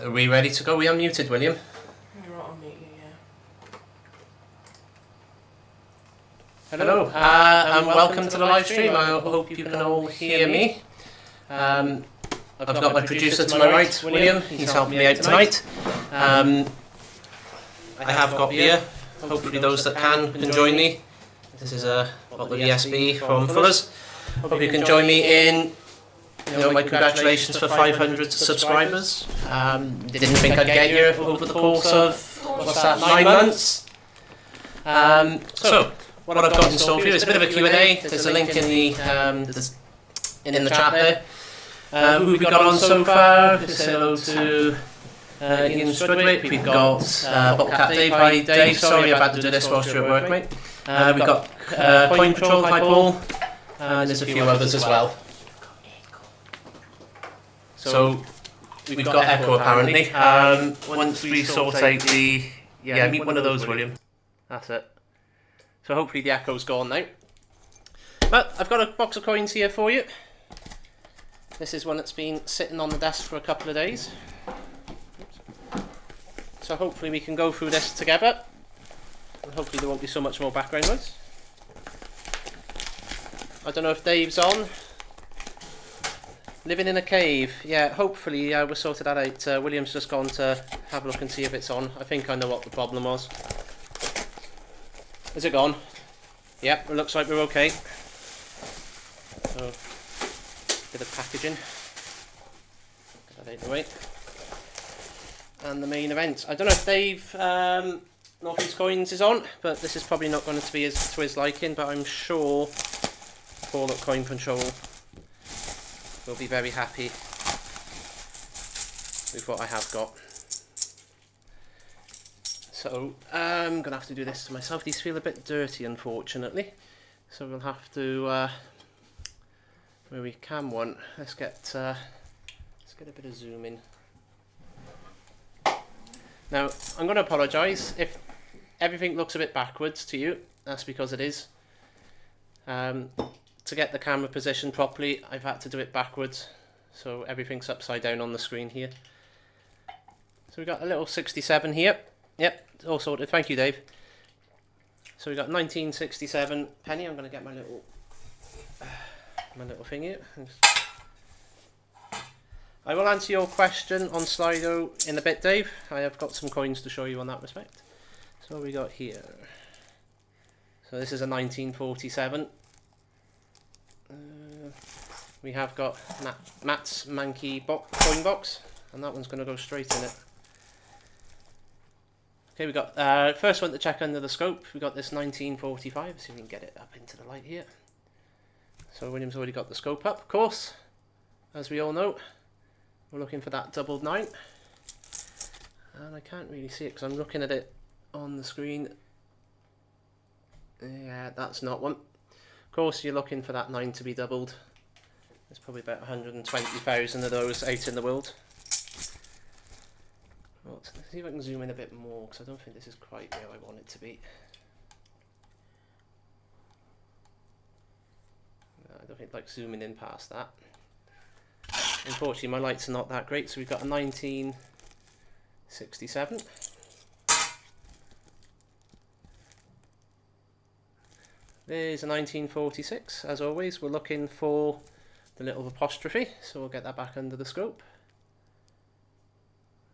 Are we ready to go? We unmuted, William. You're right on mute, yeah. Hello, and welcome to the live stream. I hope you can all hear me. I've got my producer to my right, William. He's helping me out tonight. I have got beer. Hopefully those that can join me. This is a bottle of ESB from Fuller's. Hope you can join me in my congratulations for 500 subscribers. Didn't think I'd get here over the course of, what's that, 9 months? So, what I've got in store for you is a bit of a Q&A. There's a link in the chat there. Who have we got on so far? Just say hello to Ian Strudwick. We've got Botcat Dave. Hi Dave, sorry I've had to do this whilst you're at work, mate. We've got Coin Patrol. Hi Paul. And there's a few others as well. So we've got echo apparently. Once we sort out the... Yeah, meet one of those, William. That's it. So hopefully the echo's gone now. But I've got a box of coins here for you. This is one that's been sitting on the desk for a couple of days. So hopefully we can go through this together. And hopefully there won't be so much more background noise. I don't know if Dave's on. Living in a cave. Yeah, hopefully we'll sort that out. William's just gone to have a look and see if it's on. I think I know what the problem was. Is it gone? Yep, it looks like we're okay. So, bit of packaging. Get that out of the way. And the main event. I don't know if Dave Northeast Coins is on, but this is probably not going to be to his liking, but I'm sure Paul at Coin Control will be very happy with what I have got. So I'm going to have to do this to myself. These feel a bit dirty, unfortunately. So we'll have to, where we can one, let's get a bit of zoom in. Now, I'm going to apologise if everything looks a bit backwards to you. That's because it is. To get the camera positioned properly, I've had to do it backwards. So everything's upside down on the screen here. So we've got a little 67 here. Yep, all sorted. Thank you, Dave. So we've got 1967 penny. I'm going to get my little thing here. I will answer your question on Slido in a bit, Dave. I have got some coins to show you on that respect. So what we got here. So this is a 1947. We have got Matt's Manky coin box, and that one's going to go straight in it. Okay, we got first one to check under the scope. We got this 1945. See if we can get it up into the light here. So William's already got the scope up, of course, as we all know. We're looking for that doubled 9, and I can't really see it because I'm looking at it on the screen. Yeah, that's not one. Of course, you're looking for that 9 to be doubled. There's probably about 120,000 of those out in the world. Well, let's see if I can zoom in a bit more, because I don't think this is quite where I want it to be. No, I don't think like zooming in past that. Unfortunately, my lights are not that great, so we've got a 1967. There's a 1946. As always, we're looking for the little apostrophe, so we'll get that back under the scope.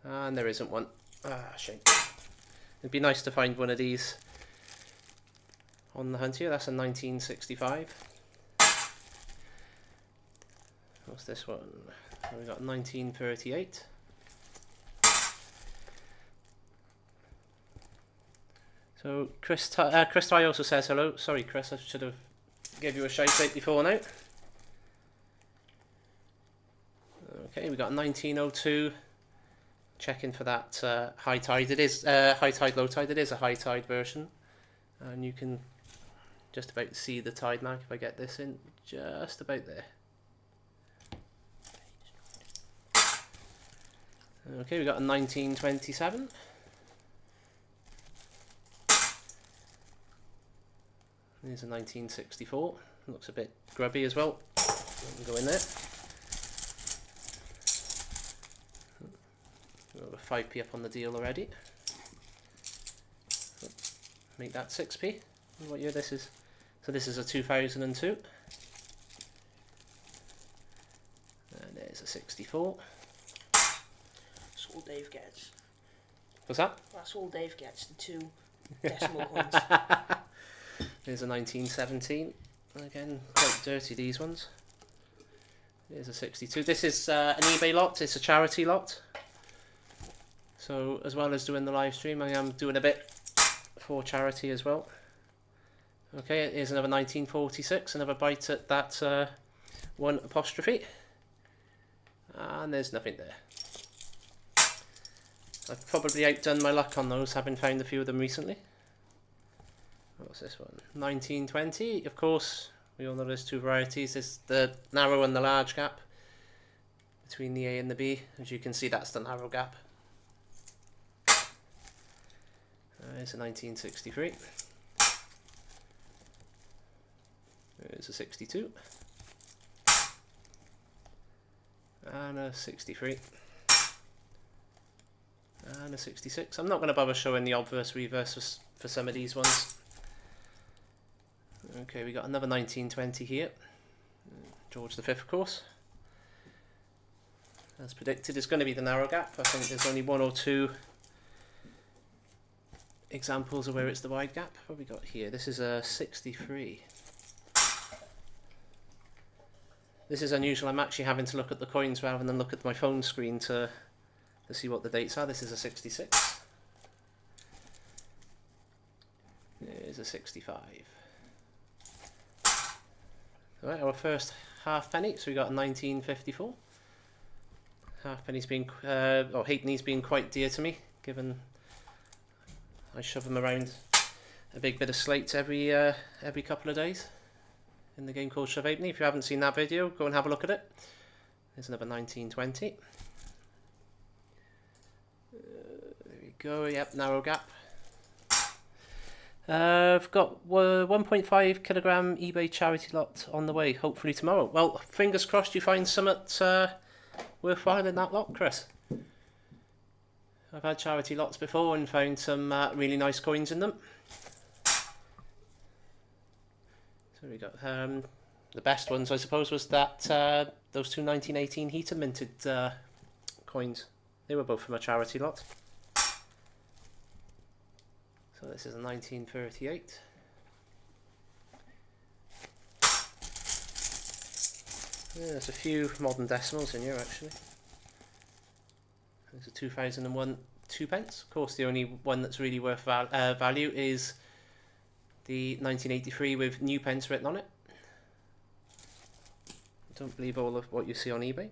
And there isn't one. Ah, shame. It'd be nice to find one of these on the hunt here. That's a 1965. What's this one? We got 1938. So Chris Ty also says hello. Sorry, Chris, I should have gave you a shout out before now. Okay, we got 1902. Checking for that high tide. It is high tide, low tide. It is a high tide version, and you can just about see the tide mark if I get this in just about there. Okay, we got a 1927. Here's a 1964. Looks a bit grubby as well. Let me go in there. 5p up on the deal already. Make that 6p. What year this is? So this is a 2002. And there's a 64. That's all Dave gets. What's that? That's all Dave gets, the 2 decimal coins. There's a 1917. Again, quite dirty, these ones. There's a 62. This is an eBay lot. It's a charity lot. So as well as doing the live stream, I am doing a bit for charity as well. Okay, here's another 1946. Another bite at that 1 apostrophe. And there's nothing there. I've probably outdone my luck on those, having found a few of them recently. What's this one? 1920. Of course, we all know there's 2 varieties. There's the narrow and the large gap between the A and the B. As you can see, that's the narrow gap. There's a 1963. There's a 62. And a 63. And a 66. I'm not going to bother showing the obverse reverse for some of these ones. Okay, we got another 1920 here. George V, of course. As predicted, it's going to be the narrow gap. I think there's only 1 or 2 examples of where it's the wide gap. What have we got here? This is a 63. This is unusual. I'm actually having to look at the coins rather than look at my phone screen to see what the dates are. This is a 66. There's a 65. Alright, our first halfpenny. So we got a 1954. Halfpenny's been, or halfpenny's been quite dear to me, given I shove them around a big bit of slate every couple of days in the game called Shove Halfpenny. If you haven't seen that video, go and have a look at it. There's another 1920. There we go. Yep, narrow gap. I've got 1.5 kilogram eBay charity lot on the way, hopefully tomorrow. Well, fingers crossed you find something worthwhile in that lot, Chris. I've had charity lots before and found some really nice coins in them. So we got the best ones, I suppose, was that those 2 1918 heater minted coins. They were both from a charity lot. So this is a 1938. Yeah, there's a few modern decimals in here actually. There's a 2001 2p. Of course, the only one that's really worth value is the 1983 with new pence written on it. Don't believe all of what you see on eBay.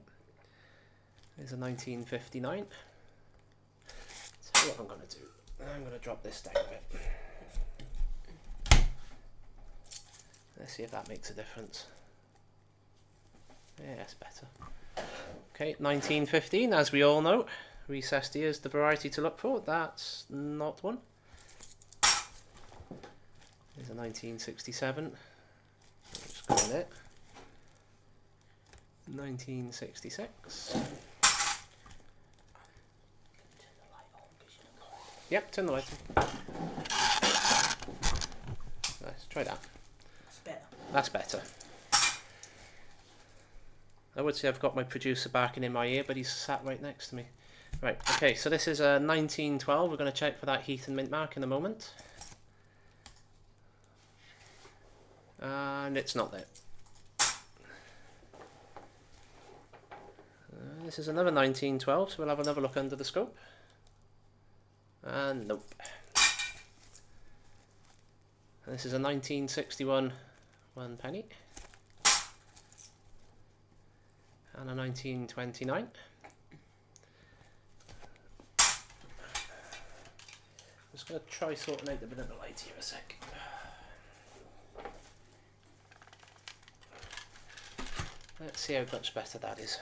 There's a 1959. So what I'm going to do, I'm going to drop this down a bit. Let's see if that makes a difference. Yeah, that's better. Okay, 1915, as we all know, recessed here is the variety to look for. That's not one. There's a 1967. Just go in there. 1966. Yep, turn the light on. Let's try that. That's better. That's better. I would say I've got my producer barking in my ear, but he's sat right next to me. Right, okay, so this is a 1912. We're going to check for that heat and mint mark in a moment. And it's not there. This is another 1912, so we'll have another look under the scope. And nope. And this is a 1961 1 penny. And a 1929. I'm just going to try sorting out the bit of the light here a sec. Let's see how much better that is.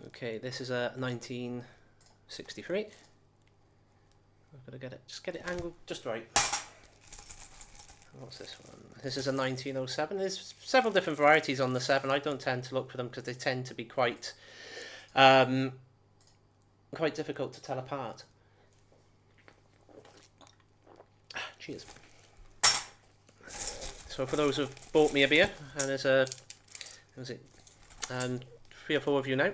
Okay, this is a 1963. I've got to get it, just get it angled just right. What's this one? This is a 1907. There's several different varieties on the 7. I don't tend to look for them because they tend to be quite Quite difficult to tell apart. Cheers. So for those who've bought me a beer, and there's a, was it, 3 or 4 of you now,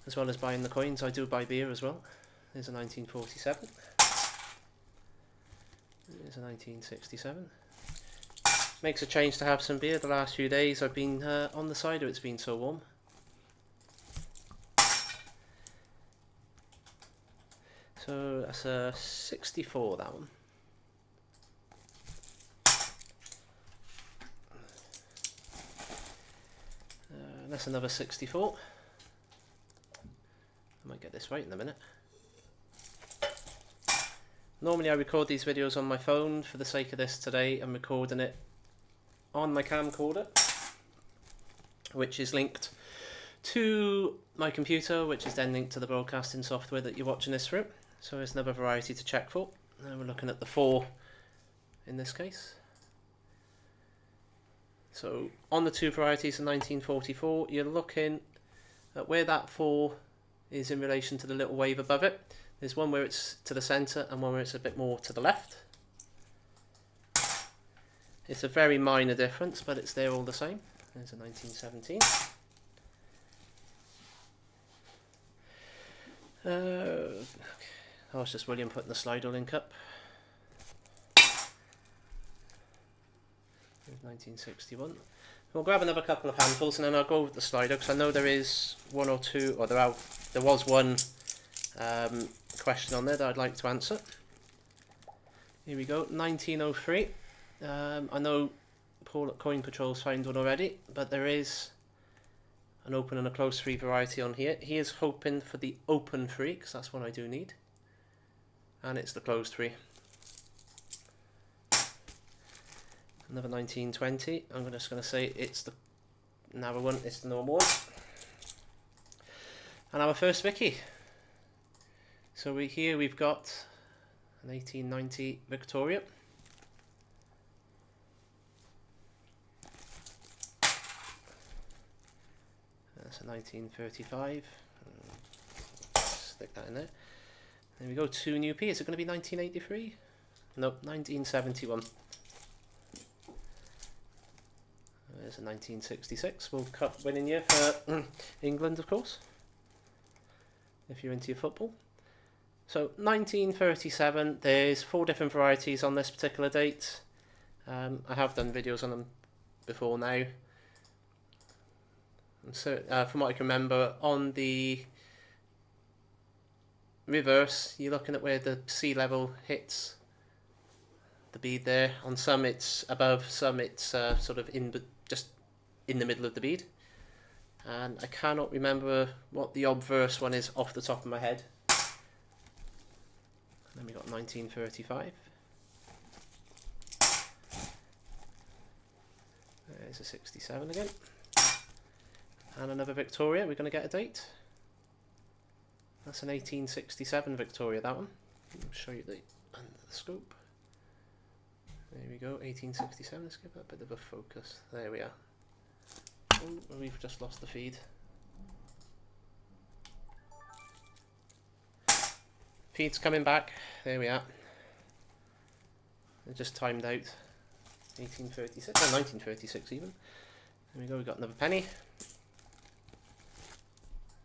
as well as buying the coins, I do buy beer as well. There's a 1947. There's a 1967. Makes a change to have some beer. The last few days I've been on the cider, it's been so warm. So that's a 64, that one. That's another 64. I might get this right in a minute. Normally I record these videos on my phone. For the sake of this today, I'm recording it on my camcorder, which is linked to my computer, which is then linked to the broadcasting software that you're watching this through. So there's another variety to check for. And we're looking at the 4 in this case. So on the 2 varieties of 1944, you're looking at where that 4 is in relation to the little wave above it. There's one where it's to the centre and one where it's a bit more to the left. It's a very minor difference, but it's there all the same. There's a 1917. Oh, it's just William putting the Slido link up. 1961. We'll grab another couple of handfuls and then I'll go with the Slido, because I know there is 1 or 2, or there was one question on there that I'd like to answer. Here we go, 1903. I know Paul at Coin Patrol's found one already, but there is an open and a closed 3 variety on here. He is hoping for the open 3, because that's one I do need. And it's the closed 3. Another 1920. I'm just going to say it's the narrow one, it's the normal one. And our first Vicky. So here we've got an 1890 Victoria. That's a 1935. Stick that in there. There we go, 2 new P. Is it going to be 1983? Nope, 1971. There's a 1966 World Cup winning year for England, of course, if you're into your football. So 1937, there's 4 different varieties on this particular date. I have done videos on them before now. And so, from what I can remember, on the reverse, you're looking at where the sea level hits the bead there. On some it's above, some it's sort of just in the middle of the bead. And I cannot remember what the obverse one is off the top of my head. And then we got 1935. There's a 67 again. And another Victoria. We're going to get a date. That's an 1867 Victoria, that one. I'll show you the under the scope. There we go, 1867. Let's give that a bit of a focus. There we are. Oh, we've just lost the feed. Feed's coming back. There we are. It just timed out. 1836, or 1936 even. There we go, we've got another penny.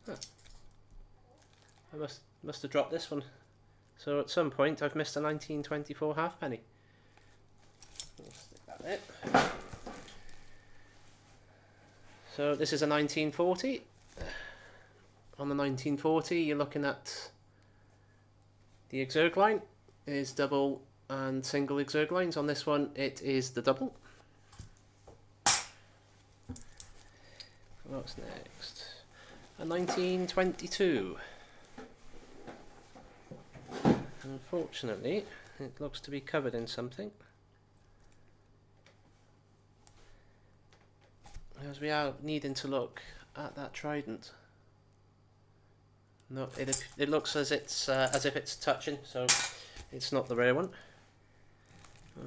Huh. I must have dropped this one. So at some point I've missed a 1924 halfpenny. We'll stick that there. So this is a 1940. On the 1940 you're looking at the exerg line is double and single exerg lines. On this one it is the double. What's next? A 1922. Unfortunately, it looks to be covered in something. As we are needing to look at that trident. No, it looks as if it's touching, so it's not the rare one.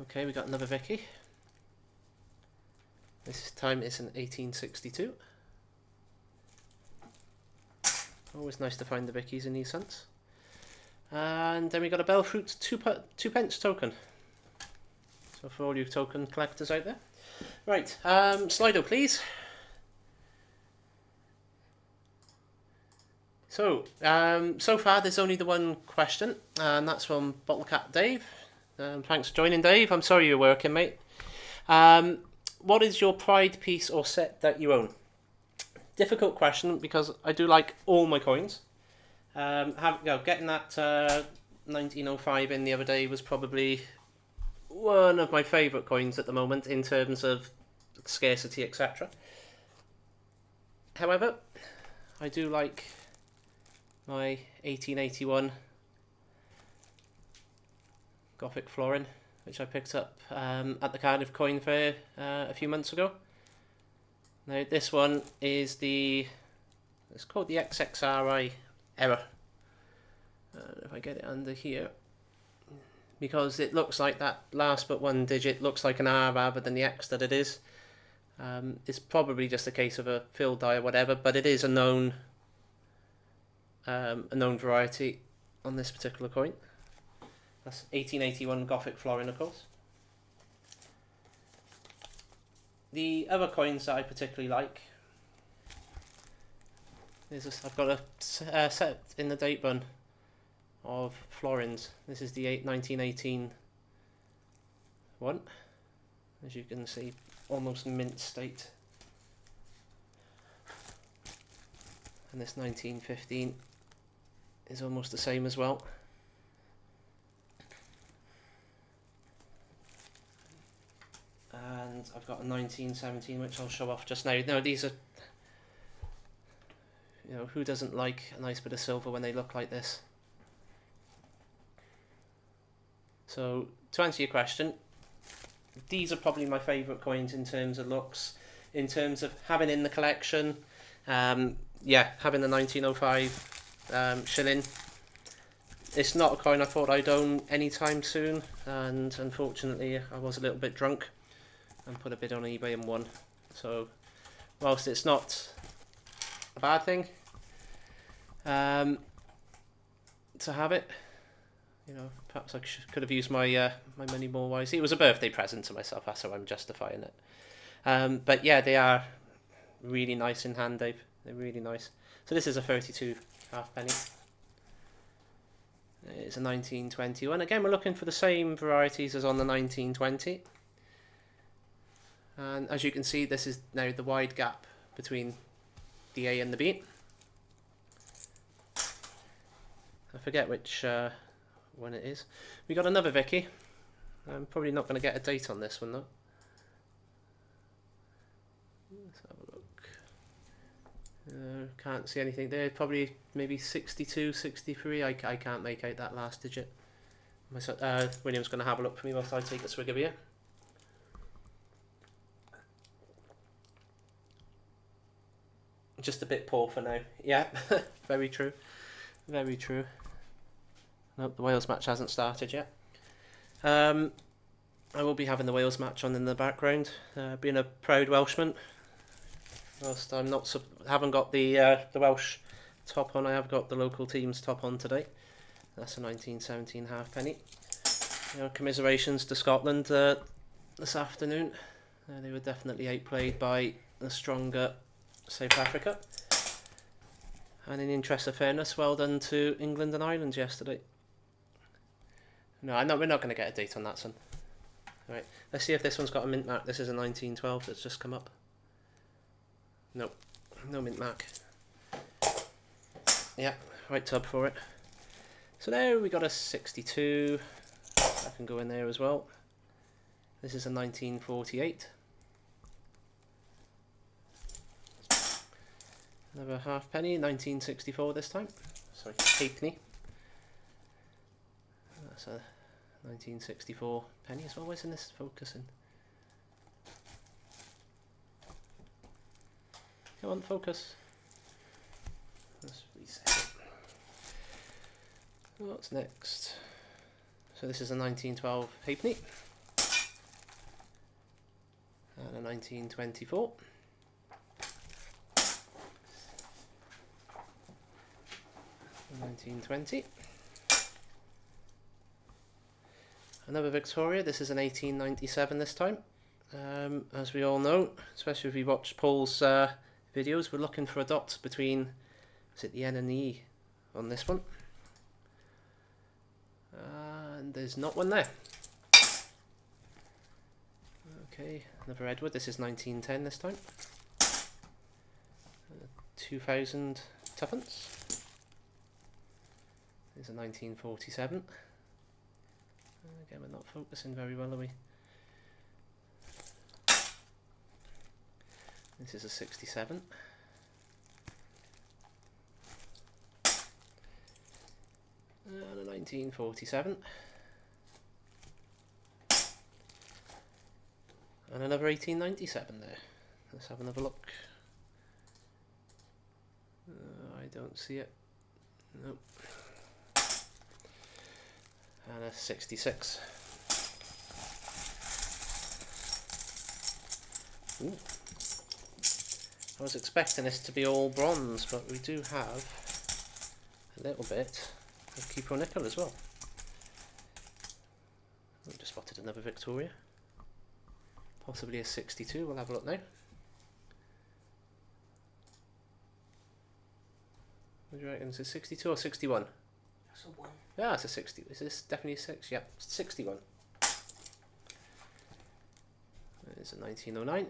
Okay, we got another Vicky. This time it's an 1862. Always nice to find the Vickies in these hunts. And then we got a Bellfruit 2p token. So for all you token collectors out there. Right, Slido please. So, so far there's only the one question, and that's from Bottlecat Dave. Thanks for joining, Dave. I'm sorry you're working, mate. What is your pride piece or set that you own? Difficult question because I do like all my coins. Getting that 1905 in the other day was probably one of my favourite coins at the moment in terms of scarcity, etc. However, I do like my 1881 Gothic florin, which I picked up at the Cardiff Coin Fair a few months ago. Now this one is it's called the XXRI error. If I get it under here, because it looks like that last but one digit looks like an R rather than the X that it is. It's probably just a case of a fill die or whatever, but it is a known variety on this particular coin. That's 1881 Gothic florin, of course. The other coins that I particularly like is I've got a set in the date run of florins. This is the 1918 one. As you can see, almost mint state. And this 1915 is almost the same as well. And I've got a 1917 which I'll show off just now. Now these are, who doesn't like a nice bit of silver when they look like this? So to answer your question, these are probably my favourite coins in terms of looks, in terms of having in the collection. Having the 1905 shilling. It's not a coin I thought I'd own anytime soon, and unfortunately I was a little bit drunk and put a bid on eBay and won. So whilst it's not a bad thing to have it, perhaps I could have used my my money more wisely. It was a birthday present to myself, that's how I'm justifying it. But yeah, they are really nice in hand, Dave. They're really nice. So this is a 32 halfpenny. It's a 1921. Again, we're looking for the same varieties as on the 1920. And as you can see, this is now the wide gap between the A and the B. I forget which one it is. We got another Vicky. I'm probably not going to get a date on this one though. Let's have a look. Can't see anything there. Probably maybe 62, 63. I can't make out that last digit. William's going to have a look for me whilst I take a swig of beer. Just a bit poor for now. Yeah, very true. Very true. Nope, the Wales match hasn't started yet. I will be having the Wales match on in the background. Being a proud Welshman, whilst I'm not haven't got the Welsh top on, I have got the local team's top on today. That's a 1917 halfpenny. Commiserations to Scotland this afternoon. They were definitely outplayed by the stronger South Africa. And in the interest of fairness, well done to England and Ireland yesterday. No, we're not going to get a date on that, son. Right, let's see if this one's got a mint mark. This is a 1912 that's just come up. Nope, no mint mark. Yeah, right tub for it. So there we got a 62. That can go in there as well. This is a 1948. Another halfpenny, 1964 this time. Sorry, halfpenny. That's a 1964 penny as well. Where's in this focusing? Come on, focus. Let's reset it. What's next? So this is a 1912 halfpenny. And a 1924. 1920. Another Victoria. This is an 1897 this time. As we all know, especially if we watch Paul's videos, we're looking for a dot between, is it the N and the E on this one? And there's not one there. Okay, another Edward. This is 1910 this time. 2000 tuppence. There's a 1947. Again, we're not focusing very well, are we? This is a 67. And a 1947. And another 1897 there. Let's have another look. I don't see it. Nope. And a 66. Ooh. I was expecting this to be all bronze, but we do have a little bit of Keypro nickel as well. I just spotted another Victoria. Possibly a 62, we'll have a look now. What do you reckon? Is it 62 or 61? That's a 1. Yeah, it's a 60. Is this definitely a 6? Yep, 61. There's a 1909.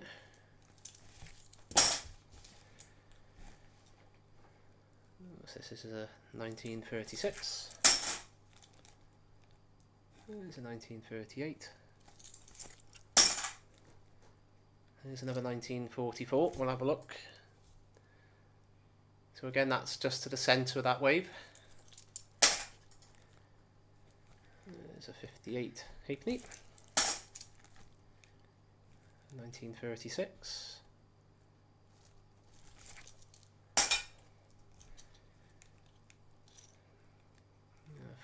This is a 1936. There's a 1938. There's another 1944. We'll have a look. So again, that's just to the centre of that wave. There's a 58 halfpenny. 1936.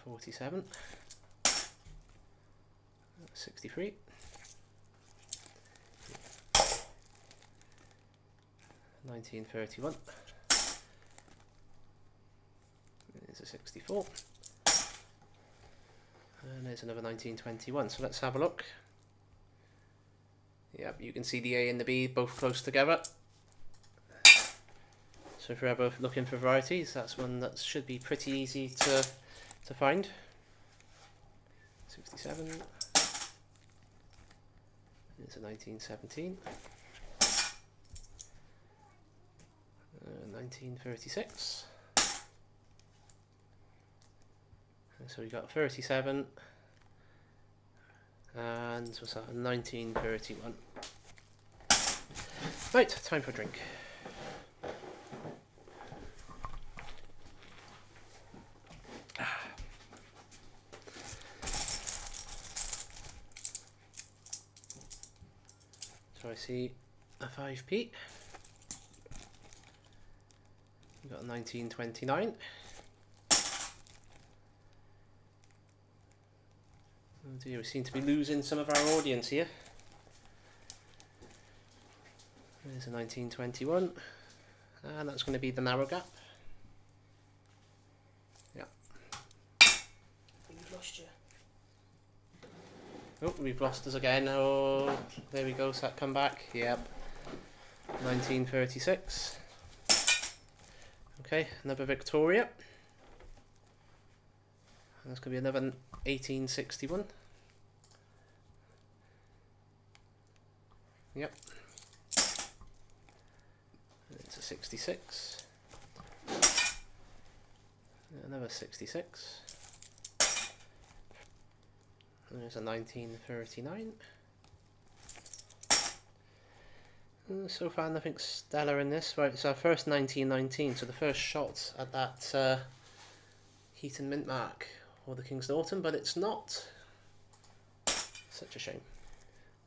47. 63. 1931. There's a 64. And there's another 1921. So let's have a look. Yep, you can see the A and the B both close together. So if you're ever looking for varieties, that's one that should be pretty easy to find. 67. There's a 1917. 1936. And so we got 37. And what's that? 1931. Right, time for a drink. So I see a 5p. We've got a 1929. Oh dear, we seem to be losing some of our audience here. There's a 1921. And that's going to be the narrow gap. Yeah. We've lost you. Oh, we've lost us again. Oh, there we go. So that come back. Yep. 1936. Okay, another Victoria. And that's going to be another 1861. Yep. It's a 66. Another 66. And there's a 1939. So far nothing stellar in this. Right, it's our first 1919, so the first shot at that heat and mint mark, or the King's Norton, but it's not. Such a shame.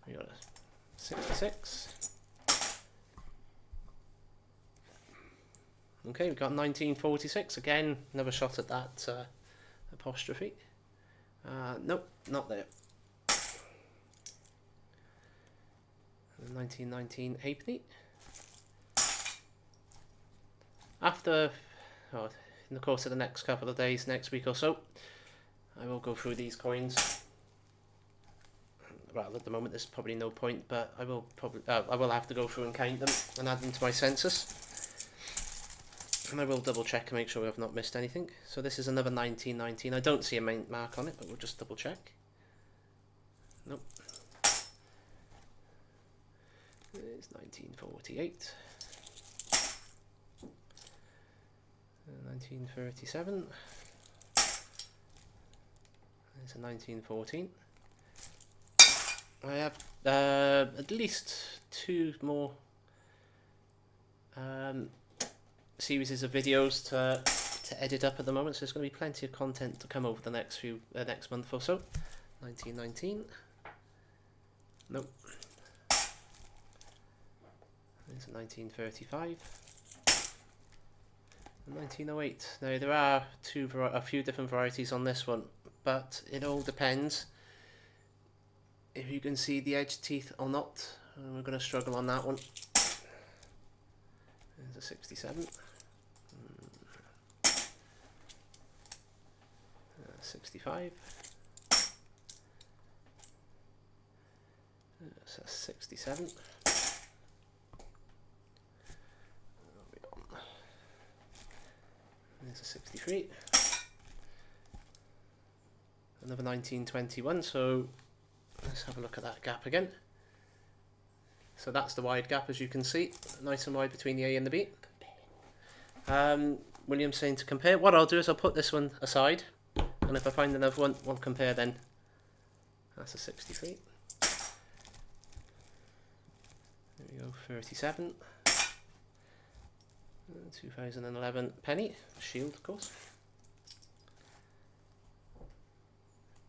We got a 66. Okay, we've got 1946, again, another shot at that apostrophe. Nope, not there. 1919 halfpenny. After, oh, in the course of the next couple of days, next week or so, I will go through these coins. Well, at the moment there's probably no point, but I will have to go through and count them and add them to my census. And I will double check and make sure I've not missed anything. So this is another 1919. I don't see a mint mark on it, but we'll just double check. Nope. It's 1948. 1937. There's a 1914. I have at least 2 more series of videos to edit up at the moment, so there's going to be plenty of content to come over the next month or so. 1919. Nope. There's a 1935. And 1908. Now there are a few different varieties on this one, but it all depends if you can see the edge teeth or not, and we're going to struggle on that one. There's a 67. 65. That's a 67. There's a 63. Another 1921, so let's have a look at that gap again. So that's the wide gap, as you can see, nice and wide between the A and the B. William's saying to compare. What I'll do is I'll put this one aside, and if I find another one, we'll compare then. That's a 63. There we go, 37. 2011 penny, shield of course.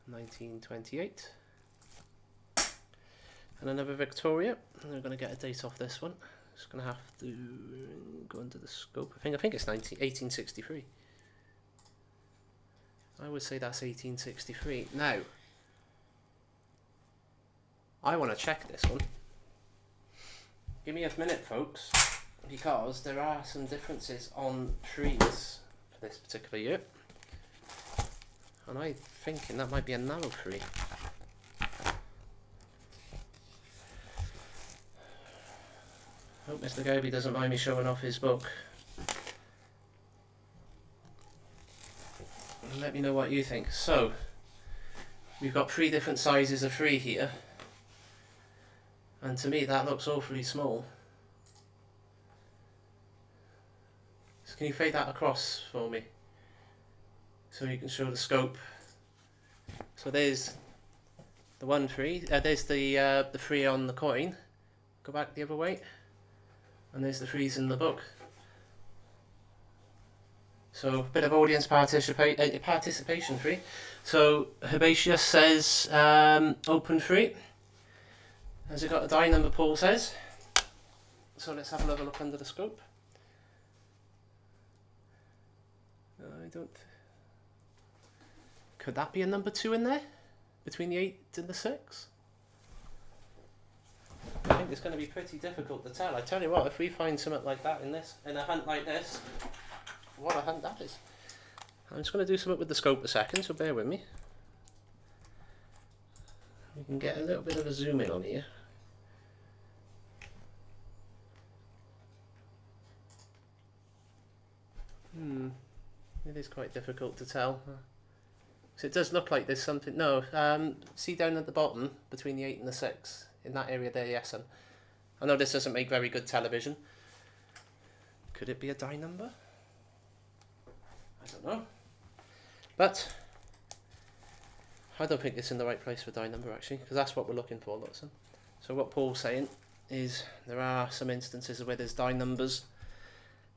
1928. And another Victoria. We're going to get a date off this one. Just going to have to go into the scope. I think it's 1863. I would say that's 1863. Now, I want to check this one. Give me a minute, folks, because there are some differences on trees for this particular year. And I'm thinking that might be a narrow tree. Hope Mr. Goby doesn't mind me showing off his book. And let me know what you think. So, we've got 3 different sizes of tree here. And to me that looks awfully small. So can you fade that across for me? So you can show the scope. So there's the 1 tree, there's the 3 on the coin. Go back the other way. And there's the 3s in the book. So a bit of audience participation free. So Herbaceous says open free. Has it got a die number, Paul says? So let's have another look under the scope. I don't... Could that be a number 2 in there? Between the 8 and the 6? I think it's going to be pretty difficult to tell. I tell you what, if we find something like that in a hunt like this, what a hunt that is. I'm just going to do something with the scope a second, so bear with me. We can get a little bit of a zoom in on here. It is quite difficult to tell. So it does look like there's something. No, see down at the bottom between the 8 and the 6 in that area there. Yes, and I know this doesn't make very good television. Could it be a die number? I don't know. But I don't think it's in the right place for die number actually, because that's what we're looking for, Lutson. So what Paul's saying is there are some instances where there's die numbers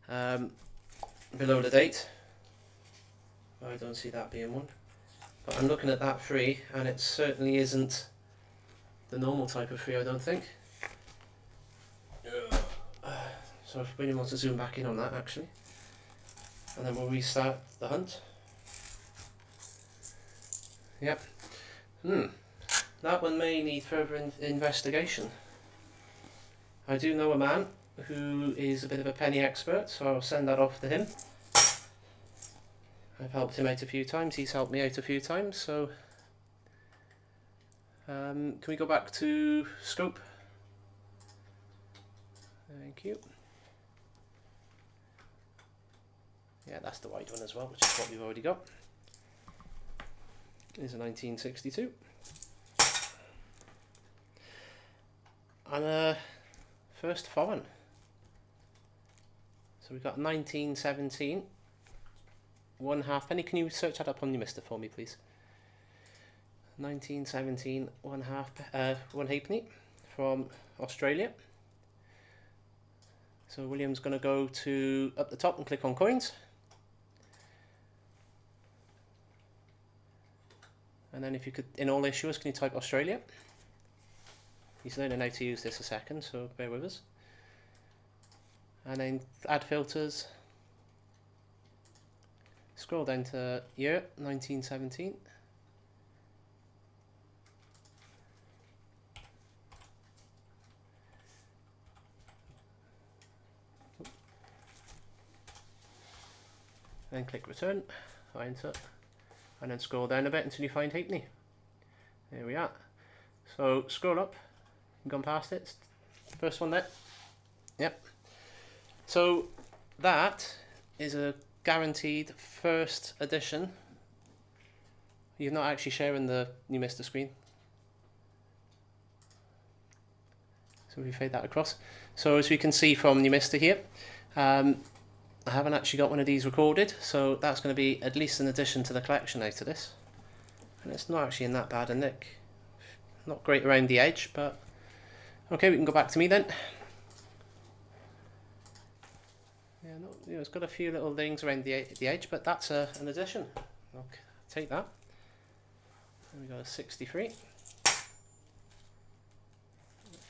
below the date. I don't see that being one. But I'm looking at that 3 and it certainly isn't the normal type of 3, I don't think. So if William wants to zoom back in on that actually. And then we'll restart the hunt. Yep. That one may need further investigation. I do know a man who is a bit of a penny expert, so I'll send that off to him. I've helped him out a few times, he's helped me out a few times, so can we go back to scope? Thank you. Yeah, that's the wide one as well, which is what we've already got. It's a 1962. And a first foreign. So we've got 1917, 1 halfpenny. Can you search that up on your mister for me, please? 1917, 1 halfpenny from Australia. So William's going to go to up the top and click on coins. And then if you could, in all issuers, can you type Australia? He's learning how to use this a second, so bear with us. And then add filters. Scroll down to year, 1917. Then click return, or enter, and then scroll down a bit until you find halfpenny. There we are. So scroll up, gone past it, first one there. Yep. So that is a guaranteed first edition. You're not actually sharing the new Mr. screen. So we fade that across. So as we can see from new Mr. here, I haven't actually got one of these recorded, so that's going to be at least an addition to the collection out of this. And it's not actually in that bad a nick. Not great around the edge, but okay, we can go back to me then. Yeah, no, you know, it's got a few little things around the edge, but that's an addition. Okay, take that. And we got a 63,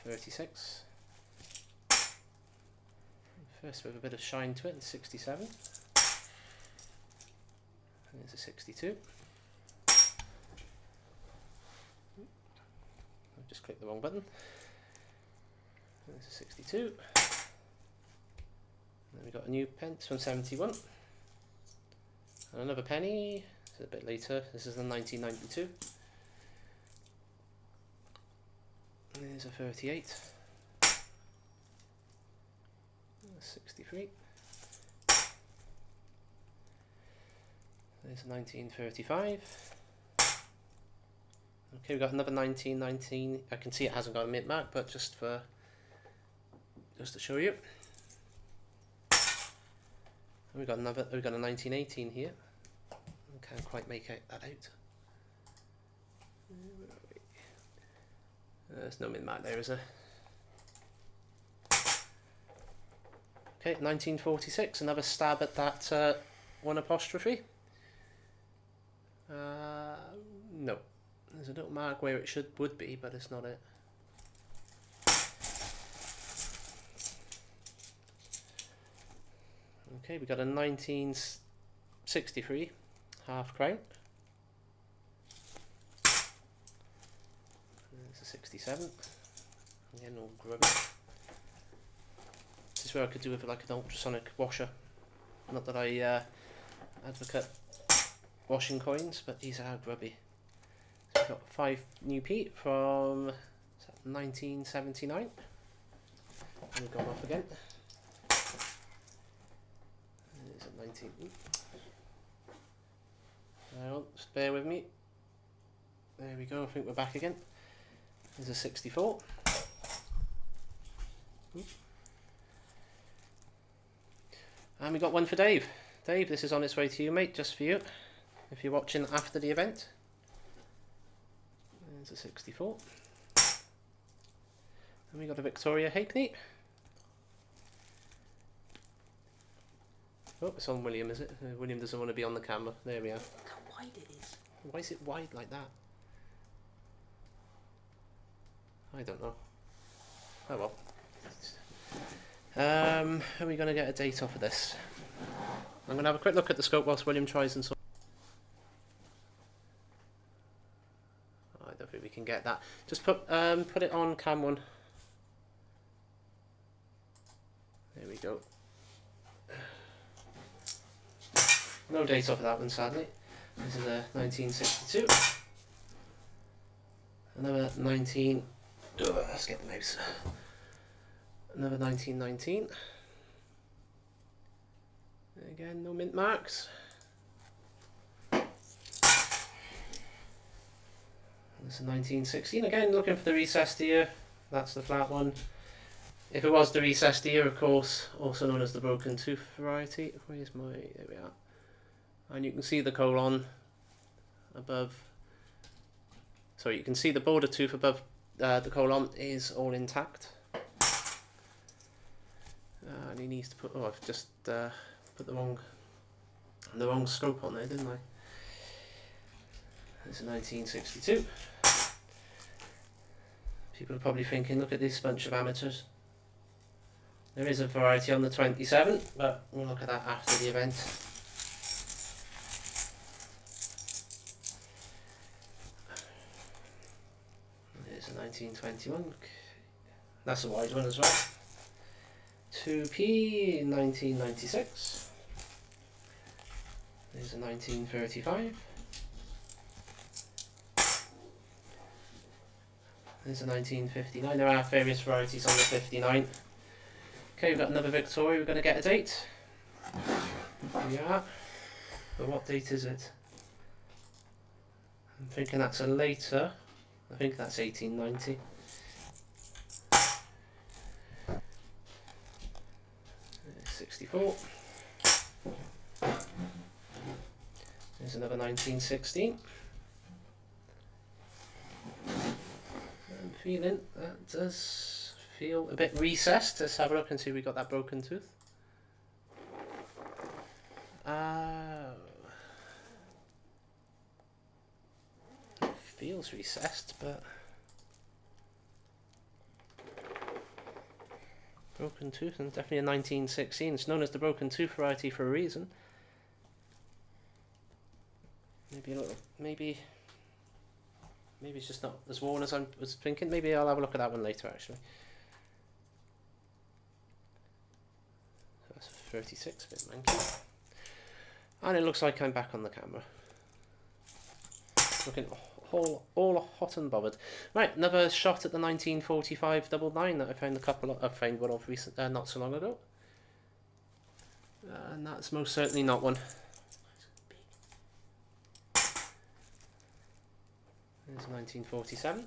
36. First with a bit of shine to it, the 67. And there's a 62. I've just clicked the wrong button. There's a 62. And then we've got a new pence from 71. And another penny. It's a bit later. This is the 1992. And there's a 38. 63. There's 1935. Okay, we've got another 1919. I can see it hasn't got a mint mark, but just to show you. And we've got a 1918 here. I can't quite make that out. There's no mint mark there, is there? Okay, 1946, another stab at that 1 apostrophe. No, there's a little mark where it would be, but it's not it. Okay, we got a 1963 half crown. There's a 67. Again, all grubby. This is where I could do with like an ultrasonic washer. Not that I advocate washing coins, but these are grubby. So we've got 5 new P from 1979. And we've gone off again. There's a 19. Now, just bear with me. There we go, I think we're back again. There's a 64. And we got one for Dave. Dave, this is on its way to you, mate, just for you, if you're watching after the event. There's a 64. And we got a Victoria halfpenny. Oh, it's on William, is it? William doesn't want to be on the camera. There we are. Look how wide it is. Why is it wide like that? I don't know. Oh well. Are we going to get a date off of this? I'm going to have a quick look at the scope whilst William tries and sort. I don't think we can get that. Just put it on cam 1. There we go. No date off of that one, sadly. This is a 1962. Another 19. Let's get the mouse. Another 1919. Again, no mint marks. This is 1916. Again, looking for the recessed ear. That's the flat one. If it was the recessed ear, of course, also known as the broken tooth variety. Where's my... There we are. And you can see the colon above. Sorry, you can see the border tooth above the colon is all intact. And he needs to put... Oh, I've just put the wrong scope on there, didn't I? This is 1962. People are probably thinking, look at this bunch of amateurs. There is a variety on the 27, but we'll look at that after the event. There's a 1921. That's a wide one as well. 2p 1996. There's a 1935. There's a 1959. There are various varieties on the 59. Okay, we've got another Victoria. We're going to get a date. Here we are. But what date is it? I'm thinking that's a later. I think that's 1890. There's 64. There's another 1916. I'm feeling that does feel a bit recessed. Let's have a look and see if we got that broken tooth. It feels recessed, but broken tooth, and definitely a 1916. It's known as the broken tooth variety for a reason. Maybe a little, maybe it's just not as worn as I was thinking. Maybe I'll have a look at that one later, actually. So that's 36, a bit manky. And it looks like I'm back on the camera. Looking all hot and bothered. Right, another shot at the 1945 double nine that I found I found one of recent, not so long ago. And that's most certainly not one. There's 1947.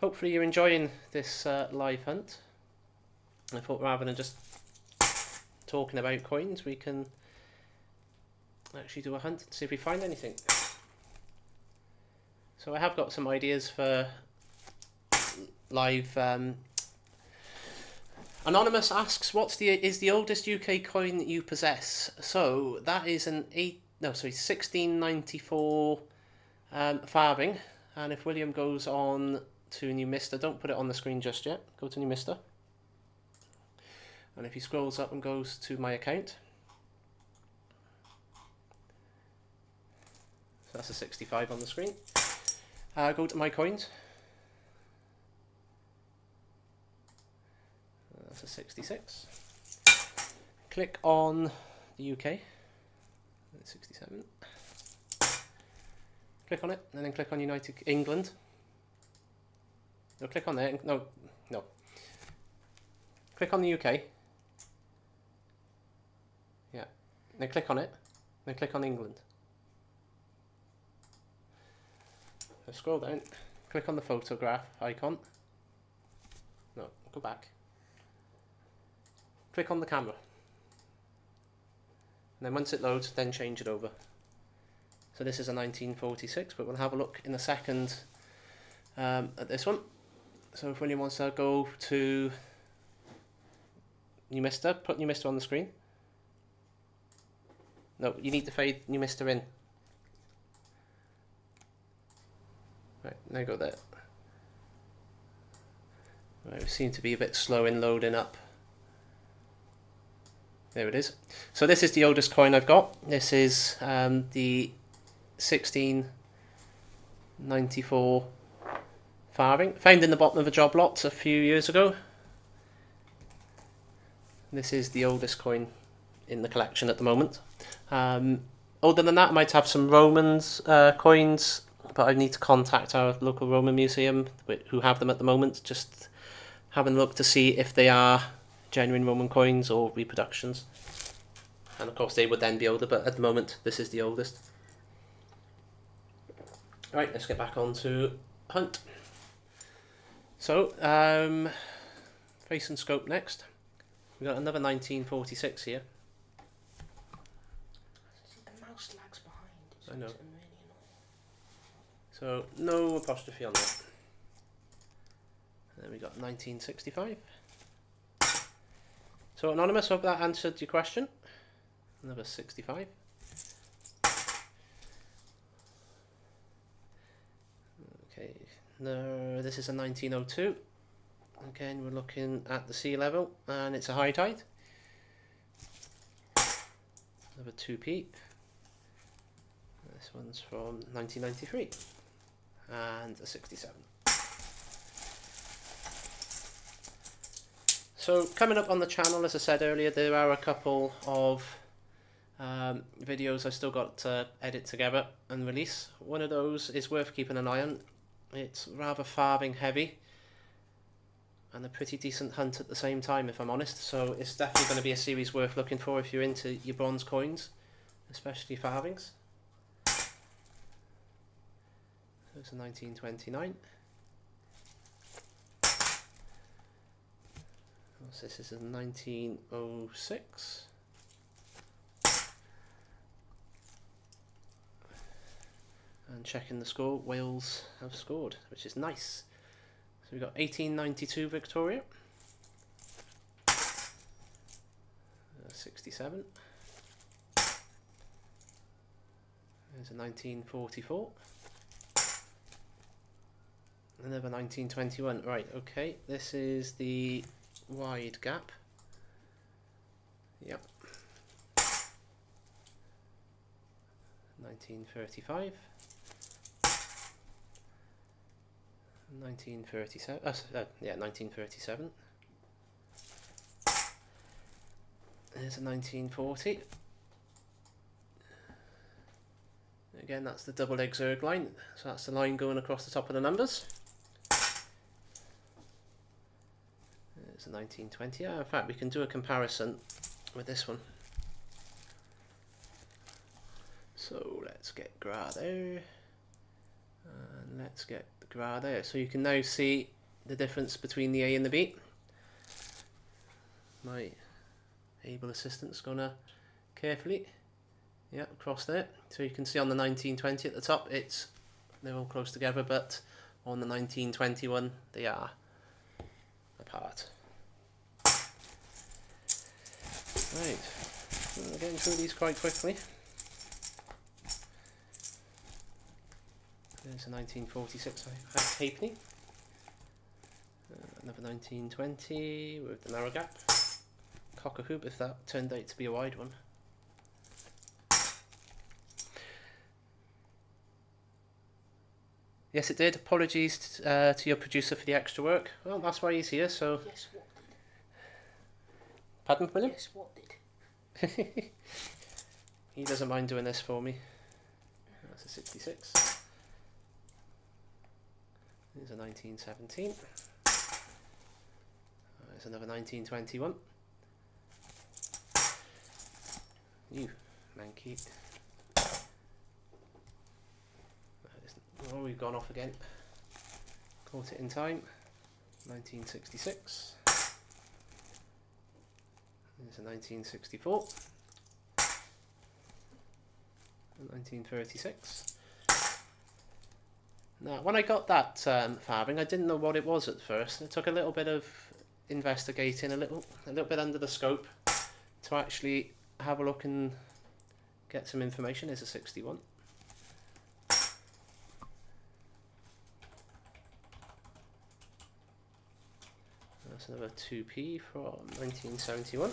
Hopefully you're enjoying this live hunt. I thought rather than just talking about coins, we can actually do a hunt and see if we find anything. So I have got some ideas for live. Anonymous asks, is the oldest UK coin that you possess? So that is an 1694 farthing. And if William goes on to New Mister, don't put it on the screen just yet. Go to New Mister. And if he scrolls up and goes to my account, so that's a 65 on the screen. Go to my coins. That's a 66. Click on the UK. 67. Click on it, and then click on United England. No, click on there. No. Click on the UK. Yeah. Then click on it. Then click on England. So scroll down. Click on the photograph icon. No, go back. Click on the camera. And then once it loads, then change it over. So this is a 1946, but we'll have a look in a second at this one. So if William wants to go to New Mister, put New Mister on the screen. No, you need to fade New Mister in. Right, now go there. Right, we seem to be a bit slow in loading up. There it is. So this is the oldest coin I've got. This is the 1694 farthing, found in the bottom of a job lot a few years ago. This is the oldest coin in the collection at the moment. Other than that, I might have some Romans coins, but I need to contact our local Roman museum who have them at the moment, just having a look to see if they are genuine Roman coins or reproductions. And of course they would then be older, but at the moment this is the oldest. Right, let's get back on to hunt. So, face and scope next. We've got another 1946 here. The mouse lags behind. I know. Really annoying. So, no apostrophe on that. Then we got 1965. So, Anonymous, hope that answered your question. Another 65. Okay, no, this is a 1902. Again, we're looking at the sea level, and it's a high tide. Another 2p. This one's from 1993, and a 67. So coming up on the channel, as I said earlier, there are a couple of videos I still got to edit together and release. One of those is worth keeping an eye on. It's rather farthing heavy and a pretty decent hunt at the same time, if I'm honest. So it's definitely going to be a series worth looking for if you're into your bronze coins, especially farthings. There's a 1929. This is a 1906. And checking the score, Wales have scored, which is nice. So we've got 1892 Victoria. 67. There's a 1944. Another 1921. Right, okay, this is the wide gap. Yep. 1935. 1937. Yeah, 1937. There's a 1940. Again, that's the double exerg line. So that's the line going across the top of the numbers. There's a 1920. In fact, we can do a comparison with this one. So let's get Gra there. And let's get the Gra there. So you can now see the difference between the A and the B. My able assistant's gonna carefully, yeah, across there. So you can see on the 1920 at the top, they're all close together, but on the 1921 they are apart. Right, we're getting through these quite quickly. There's a 1946 halfpenny. Another 1920 with the narrow gap. Cock a hoop if that turned out to be a wide one. Yes, it did. Apologies to your producer for the extra work. Well, that's why he's here, so... Yes, what did? Pardon, William? Yes, what did? He doesn't mind doing this for me. That's a 66. There's a 1917. There's another 1921. You manky. Oh, we've gone off again. Caught it in time. 1966. There's a 1964. 1936. Now, when I got that farthing, I didn't know what it was at first. It took a little bit of investigating, a little bit under the scope to actually have a look and get some information. There's a 61. That's another 2p from 1971.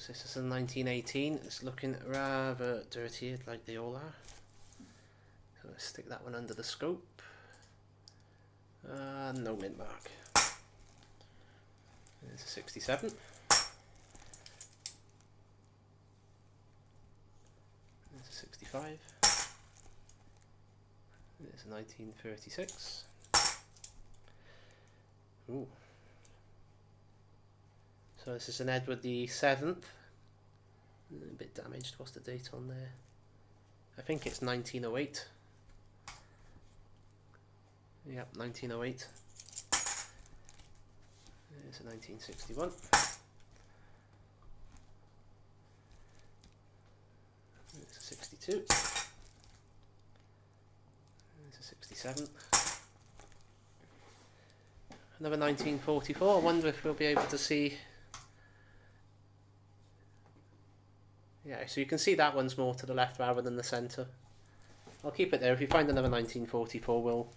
This is a 1918. It's looking rather dirty, like they all are. So let's stick that one under the scope. No mint mark. There's a 67. There's a 65. There's a 1936. Ooh. So this is an Edward the 7th. A bit damaged. What's the date on there? I think it's 1908. Yep, 1908. There's a 1961. There's a 62. There's a 67. Another 1944. I wonder if we'll be able to see. Yeah, so you can see that one's more to the left rather than the centre. I'll keep it there. If you find another 1944, we'll.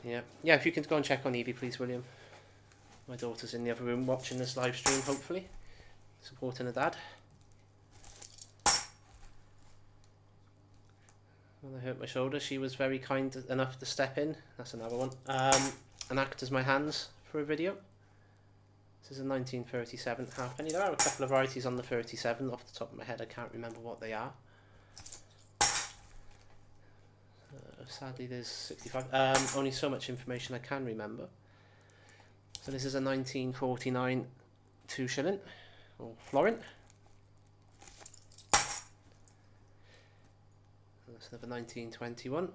Yeah, if you can go and check on Evie, please, William. My daughter's in the other room watching this live stream, hopefully, supporting her dad. When I hurt my shoulder, she was very kind enough to step in. That's another one. And act as my hands for a video. This is a 1937 halfpenny. There are a couple of varieties on the 37. Off the top of my head, I can't remember what they are. Sadly, there's 65. Only so much information I can remember. So this is a 1949 2 shilling, or florin. That's another 1921.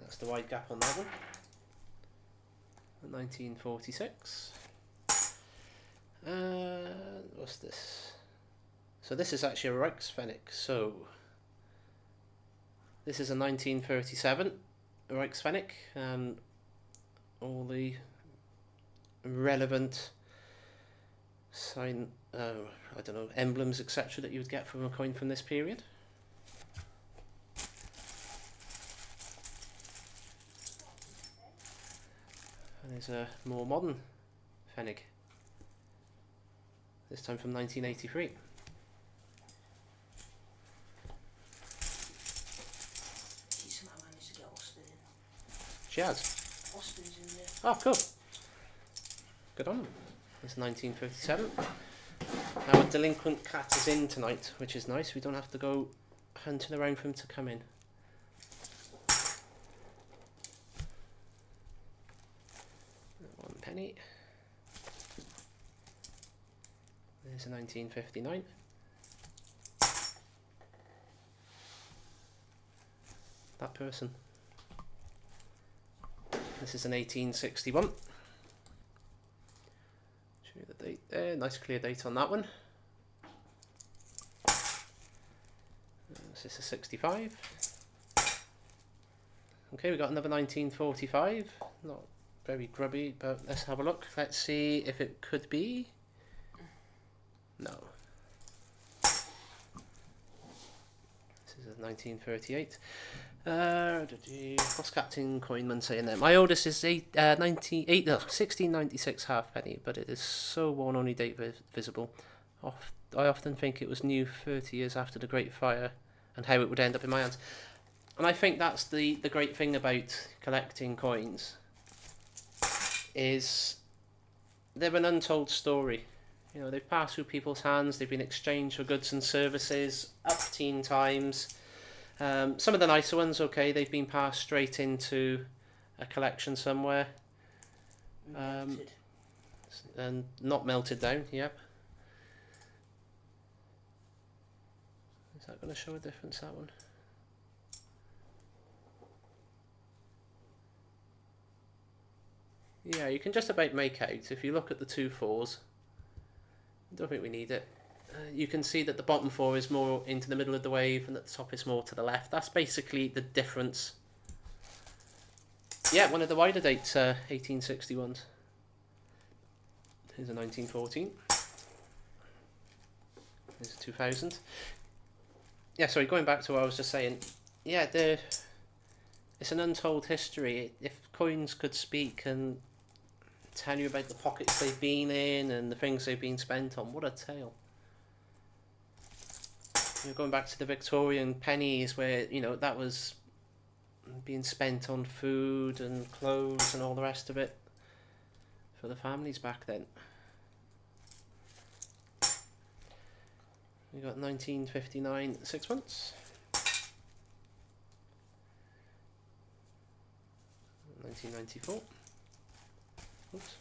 That's the wide gap on that one. 1946. What's this? So this is actually a Reichsfennig. So this is a 1937 Reichsfennig, and all the relevant I don't know, emblems, etc. that you would get from a coin from this period. And there's a more modern Pfennig, this time from 1983. She somehow managed to get Austin in. She has. Austin's in there. Oh, cool. Good on them. It's 1957. Our delinquent cat is in tonight, which is nice. We don't have to go hunting around for him to come in. One penny. There's a 1959. That person. This is an 1861. Show you the date there. Nice clear date on that one. This is a 65. Okay, we got another 1945. Not very grubby, but let's have a look. Let's see if it could be. No. This is a 1938. What's Captain Coinman saying there? My oldest is 1696 halfpenny, but it is so worn, only date visible. I often think it was new 30 years after the Great Fire and how it would end up in my hands. And I think that's the great thing about collecting coins, is they're an untold story. You know, they've passed through people's hands, they've been exchanged for goods and services up teen times. Some of the nicer ones, okay, they've been passed straight into a collection somewhere. And not melted down, yep. Is that going to show a difference, that one? Yeah, you can just about make out, if you look at the 2 4s, I don't think we need it. You can see that the bottom 4 is more into the middle of the wave and that the top is more to the left. That's basically the difference. Yeah, one of the wider dates, 1861s. Here's a 1914. Here's a 2000. Yeah, sorry, going back to what I was just saying. Yeah, it's an untold history. If coins could speak and tell you about the pockets they've been in and the things they've been spent on, what a tale. You're going back to the Victorian pennies where, you know, that was being spent on food and clothes and all the rest of it. for the families back then. We got 1959 sixpence. 1994. Oops.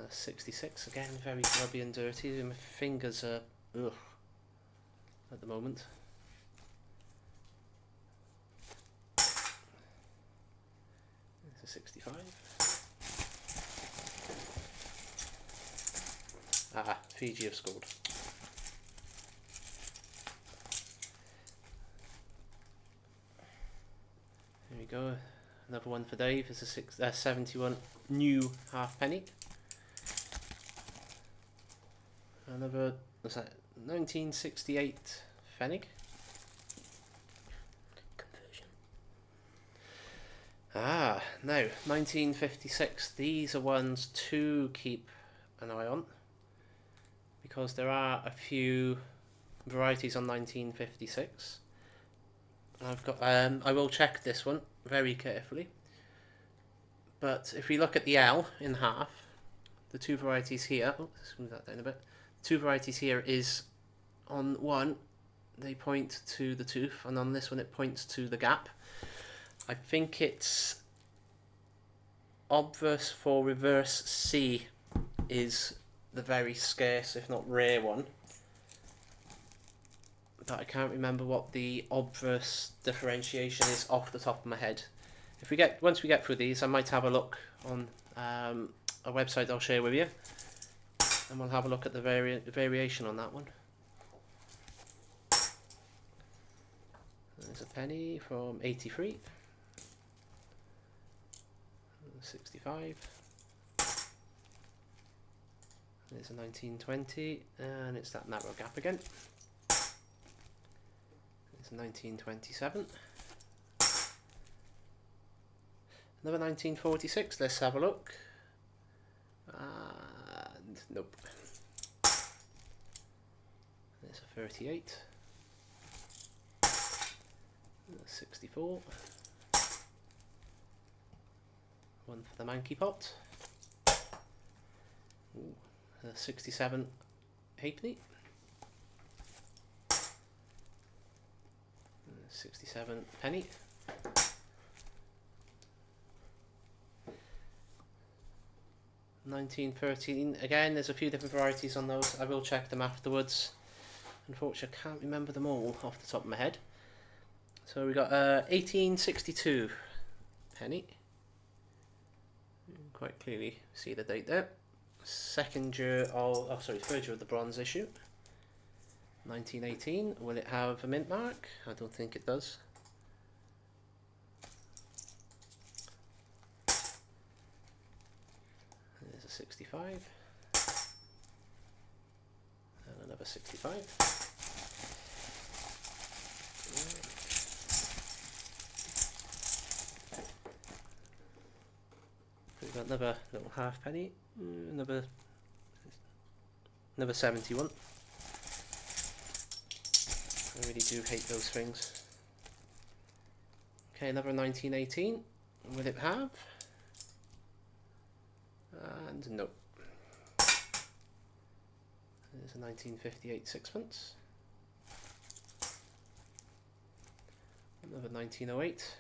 66, again very grubby and dirty. My fingers are ugh at the moment. It's a 65. Ah, Fiji have scored. There we go. Another one for Dave. It's a 71 new halfpenny. Another, what's that? 1968 Pfennig. Conversion. Ah, now 1956. These are ones to keep an eye on because there are a few varieties on 1956. I've got. I will check this one very carefully. But if we look at the L in half, the two varieties here. Oh, let's move that down a bit. Two varieties here is on one they point to the tooth, and on this one it points to the gap. I think it's obverse for reverse C is the very scarce, if not rare one. But I can't remember what the obverse differentiation is off the top of my head. If we get once we get through these, I might have a look on a website I'll share with you, and we'll have a look at the variation on that one. There's a penny from 83, 65. There's a 1920, and it's that narrow gap again. There's a 1927. Another 1946, let's have a look. And nope. There's a 38. 64. One for the Mankey Pot. Ooh, 67 halfpenny. 67 penny. $19.13. Again, there's a few different varieties on those. I will check them afterwards. Unfortunately, I can't remember them all off the top of my head. So we got 1862 penny. You can quite clearly see the date there. Third year of the bronze issue. 1918. Will it have a mint mark? I don't think it does. There's a 65. And another 65. We've got another little halfpenny. Another 71. I really do hate those things. Okay, another 1918. Will it have? And nope. There's a 1958 sixpence. Another 1908.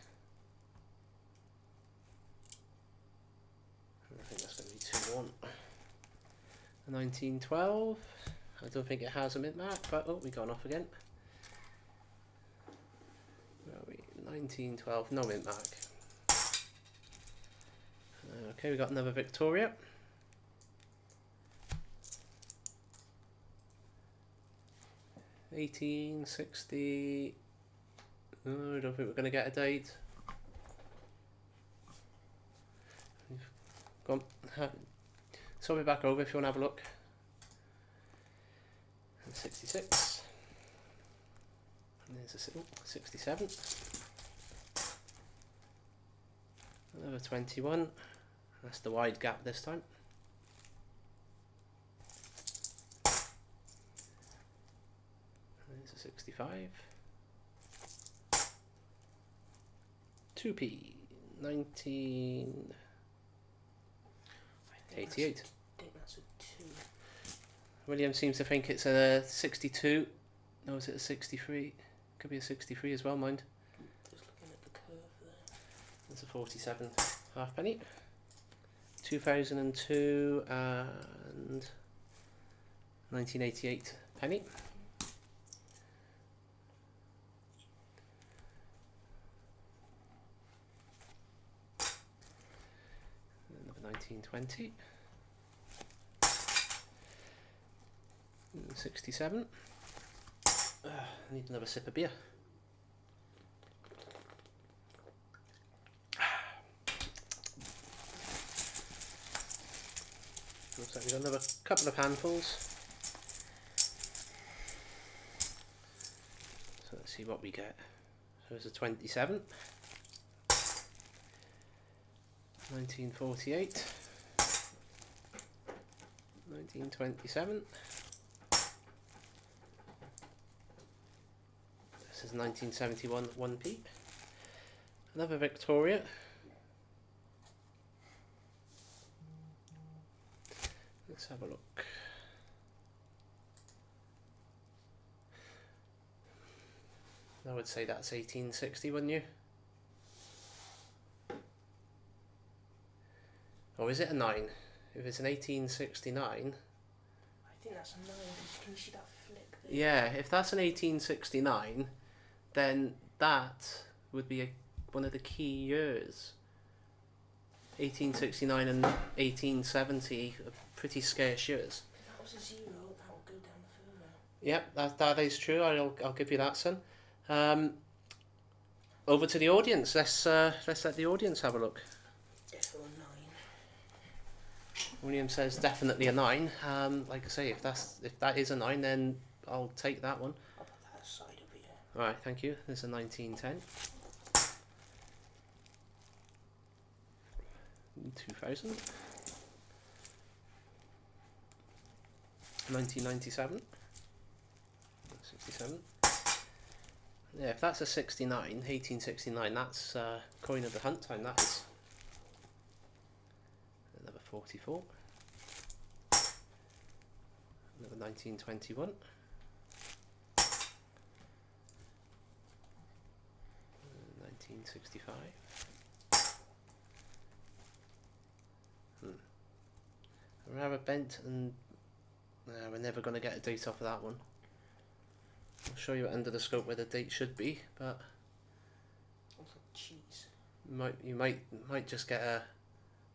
I think that's going to be 2-1. A 1912. I don't think it has a mint mark, but oh, we've gone off again. Where are we? 1912, no mint mark. Okay, we got another Victoria. $18.60. Oh, I don't think we're going to get a date. Go on. So we're back over if you want to have a look. 66. And there's a 67. Another 21. That's the wide gap this time. There's a 65. 2p. 19. 88. I think that's a 2. William seems to think it's a 62. No, is it a 63? Could be a 63 as well, mind. Just looking at the curve there. That's a 47 halfpenny. 2002 and 1988 penny. Another 1920. 67. I need another sip of beer. Looks like we've got another couple of handfuls. So let's see what we get. So it's a 27. 1948. 1927. This is 1971 1p. Another Victoria. Let's have a look. I would say that's 1860, wouldn't you? Or is it a 9? If it's an 1869... I think that's a 9. Can you see that flick there? Yeah, if that's an 1869, then that would be one of the key years. 1869 and 1870 are pretty scarce years. If that was a 0, that would go down further. Yep, that is true. I'll give you that, son. Over to the audience. Let's let the audience have a look. Definitely a 9. William says definitely a 9. Like I say, if that is a 9, then I'll take that one. I'll put that aside over here. All right, thank you. There's a 1910. 2000. 1997. 67. Yeah, if that's a 69, 1869, that's coin of the hunt time, that is. Another 44. Another 1921. 1965. Rather bent, and we're never going to get a date off of that one. I'll show you under the scope where the date should be, but Looks like cheese. you might just get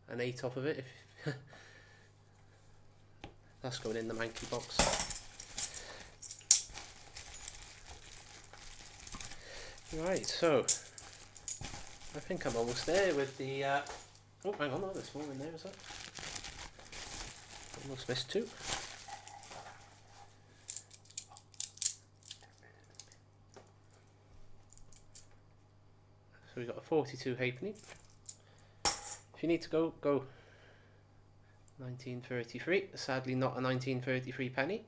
an 8 off of it if that's going in the manky box. Right, so I think I'm almost there with the oh, hang on, there's more in there, is that? Almost missed 2. So we've got a 42 halfpenny. If you need to go, go. 1933. Sadly, not a 1933 penny.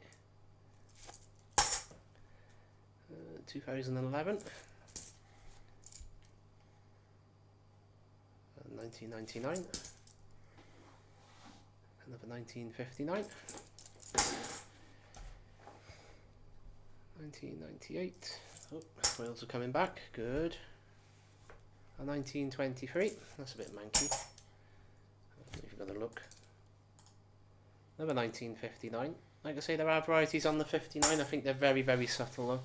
2011. 1999. Another 1959. 1998. Oh, wheels are coming back. Good. A 1923. That's a bit manky. I don't know if you've got a look. Another 1959. Like I say, there are varieties on the 59. I think they're very, very subtle though.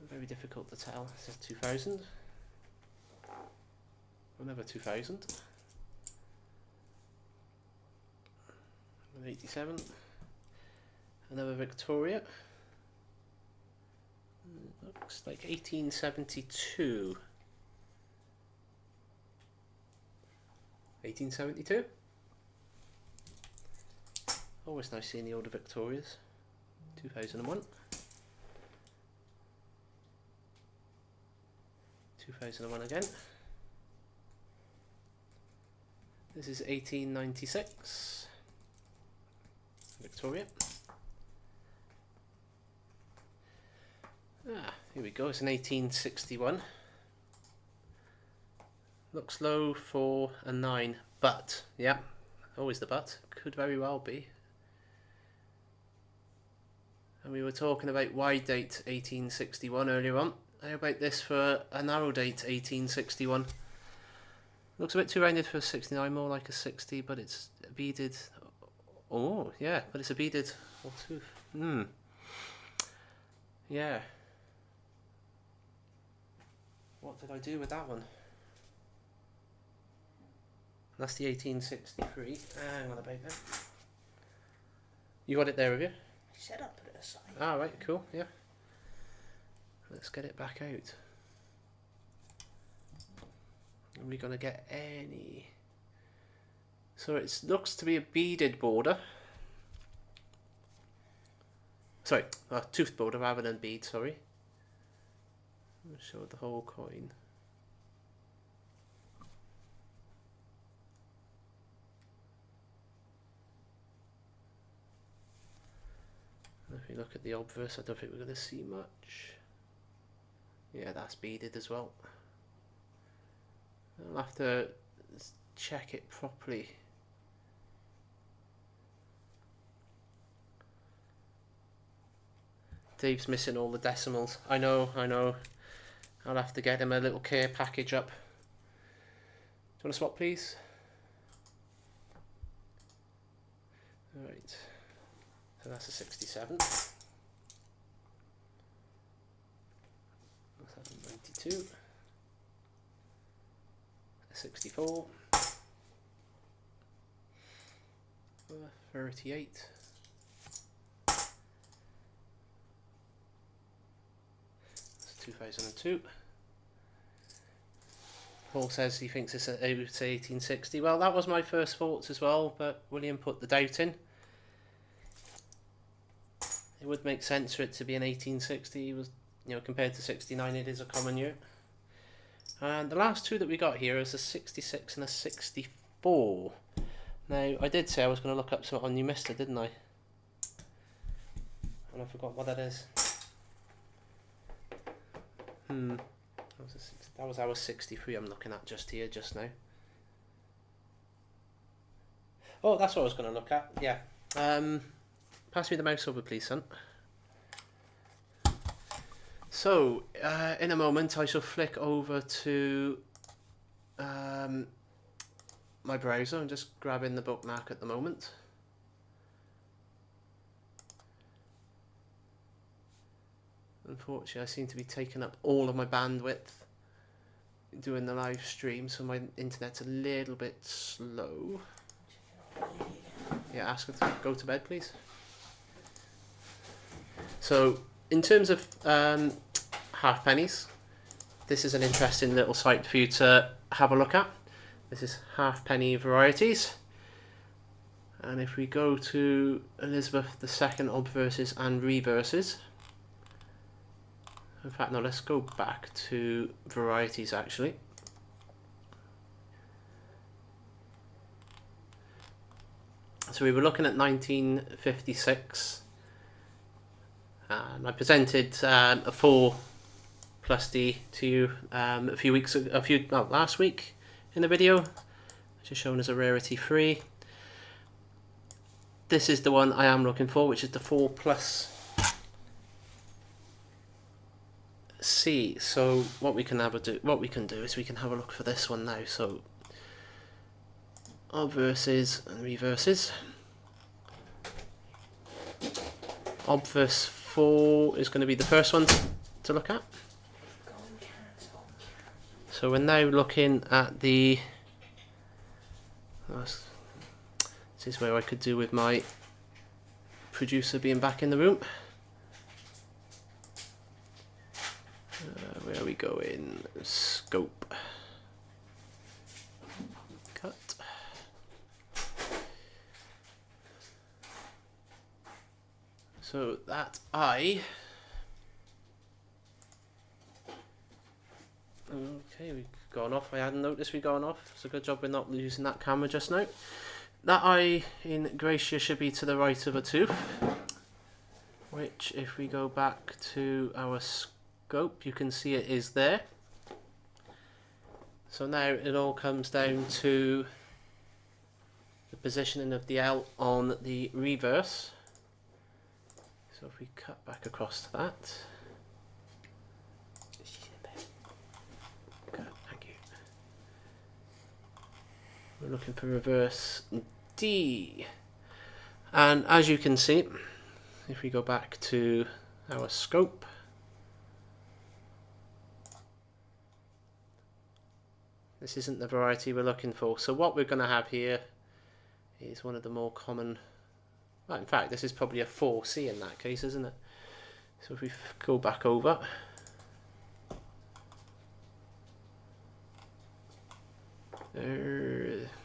Very difficult to tell. This is 2000. Another 2000. 87. Another Victoria. Looks like 1872. 1872. Always nice seeing the older Victorias. 2001. 2001 again. This is 1896. Victoria. Here we go. It's an 1861. Looks low for a 9, but yeah, Always the but. Could very well be. And we were talking about wide date 1861 earlier on. How about this for a narrow date 1861? Looks a bit too rounded for a 69, more like a 60, but it's beaded. Oh, yeah, but it's a beaded. Yeah. What did I do with that one? That's the 1863. Hang on about that. You got it there, have you? He said I'd put it aside. Ah, right, cool, yeah. Let's get it back out. Are we going to get any... So it looks to be a beaded border. Sorry, a toothed border rather than bead, sorry. I'll show the whole coin. If we look at the obverse, I don't think we're going to see much. Yeah, that's beaded as well. I'll have to check it properly. Dave's missing all the decimals. I know. I'll have to get him a little care package up. Do you want to swap, please? Alright. So that's a 67. That's a 92. A 64. A 38. 2002. Paul says he thinks it's 1860. Well, that was my first thoughts as well, but William put the doubt in. It would make sense for it to be an 1860. It was, compared to 69, it is a common year. And the last two that we got here is a 66 and a 64. Now, I did say I was going to look up something on New Mister, didn't I? And I forgot what that is. That was our 63 I'm looking at just here, just now. Oh, that's what I was going to look at, yeah. Pass me the mouse over, please, son. So, in a moment I shall flick over to my browser. I'm just grabbing the bookmark at the moment. Unfortunately, I seem to be taking up all of my bandwidth doing the live stream, so my internet's a little bit slow. Yeah, ask her to go to bed, please. So, in terms of halfpennies, this is an interesting little site for you to have a look at. This is halfpenny varieties. And if we go to Elizabeth II obverses and reverses, in fact, no, let's go back to varieties actually. So we were looking at 1956, and I presented a 4 plus D to you last week in the video, which is shown as a rarity 3. This is the one I am looking for, which is the 4 plus C. So what we can do is we can have a look for this one now. So obverses and reverses. Obverse 4 is going to be the first one to look at. So we're now looking at the. This is where I could do with my producer being back in the room. Where are we going? Scope. Cut. So that eye. Okay, we've gone off. I hadn't noticed we'd gone off. It's a good job we're not using that camera just now. That eye in Gracia should be to the right of a tooth, which if we go back to our scope, you can see it is there. So now it all comes down to the positioning of the L on the reverse. So if we cut back across to that. Good, thank you. We're looking for reverse D. And as you can see, if we go back to our scope, this isn't the variety we're looking for. So what we're going to have here is one of the more common, well, in fact this is probably a 4C in that case, isn't it? So if we go back over,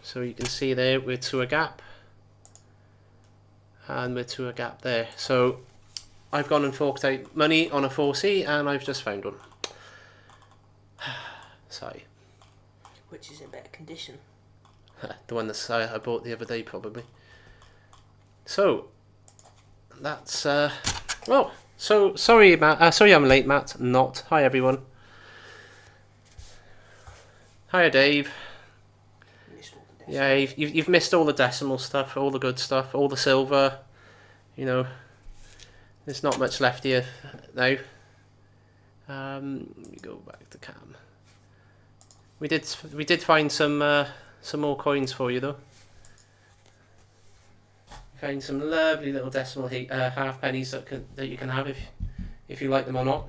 so you can see there we're to a gap, and we're to a gap there. So I've gone and forked out money on a 4C and I've just found one. Sorry. Which is in better condition. The one that I bought the other day probably. So that's well, so sorry Matt, sorry I'm late Matt, not. Hi everyone. Hiya Dave. Yeah, you've missed all the decimal stuff, all the good stuff, all the silver. You know, there's not much left here now. Let me go back to cam. We did find some more coins for you though. Found some lovely little decimal half pennies that you can have if you like them or not.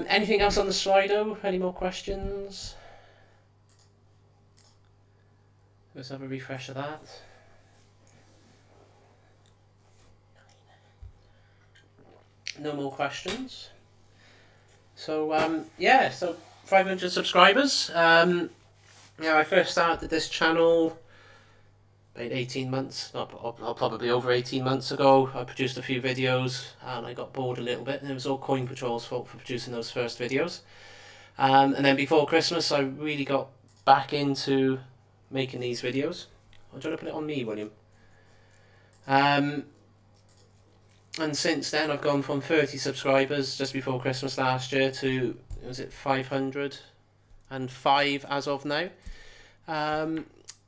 Anything else on the Slido? Any more questions? Let's have a refresh of that. No more questions. So yeah, so 500 subscribers. Yeah, I first started this channel about 18 months, probably over 18 months ago. I produced a few videos and I got bored a little bit, and it was all Coin Patrol's fault for producing those first videos. And then before Christmas I really got back into making these videos. I'm trying to put it on me, William. And since then I've gone from 30 subscribers just before Christmas last year to, was it 505 as of now.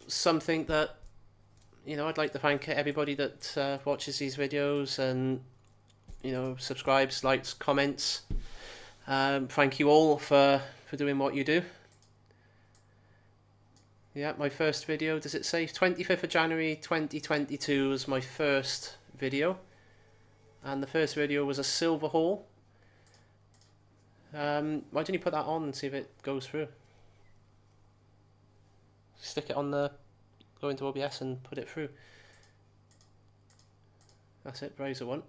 Something that, you know, I'd like to thank everybody that watches these videos and, you know, subscribes, likes, comments. Thank you all for doing what you do. Yeah, my first video, does it say 25th of January 2022 was my first video, and the first video was a silver haul. Why don't you put that on and see if it goes through? Stick it on the, go into OBS and put it through. That's it, browser one.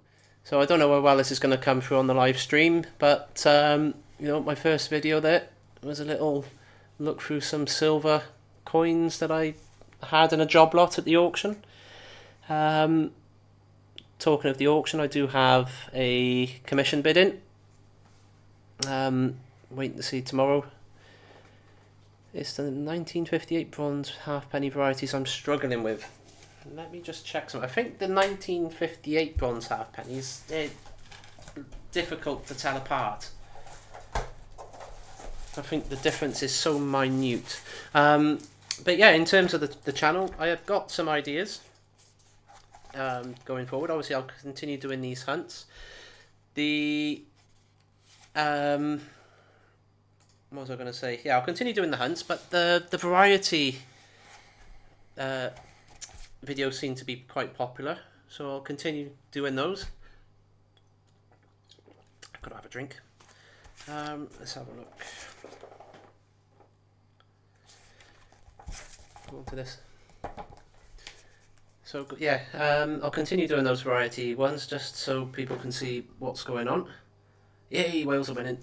So I don't know how well this is going to come through on the live stream, but you know, my first video there was a little look through some silver coins that I had in a job lot at the auction. Talking of the auction, I do have a commission bid in. Waiting to see tomorrow. It's the 1958 bronze halfpenny varieties I'm struggling with. Let me just check some. I think the 1958 bronze halfpennies, they're difficult to tell apart. I think the difference is so minute. But yeah, in terms of the channel, I have got some ideas going forward. Obviously, I'll continue doing these hunts. The what was I going to say? Yeah, I'll continue doing the hunts, but the variety videos seem to be quite popular, so I'll continue doing those. I've got to have a drink. Let's have a look. Go on to this. So yeah, I'll continue doing those variety ones just so people can see what's going on. Yay, Wales are winning.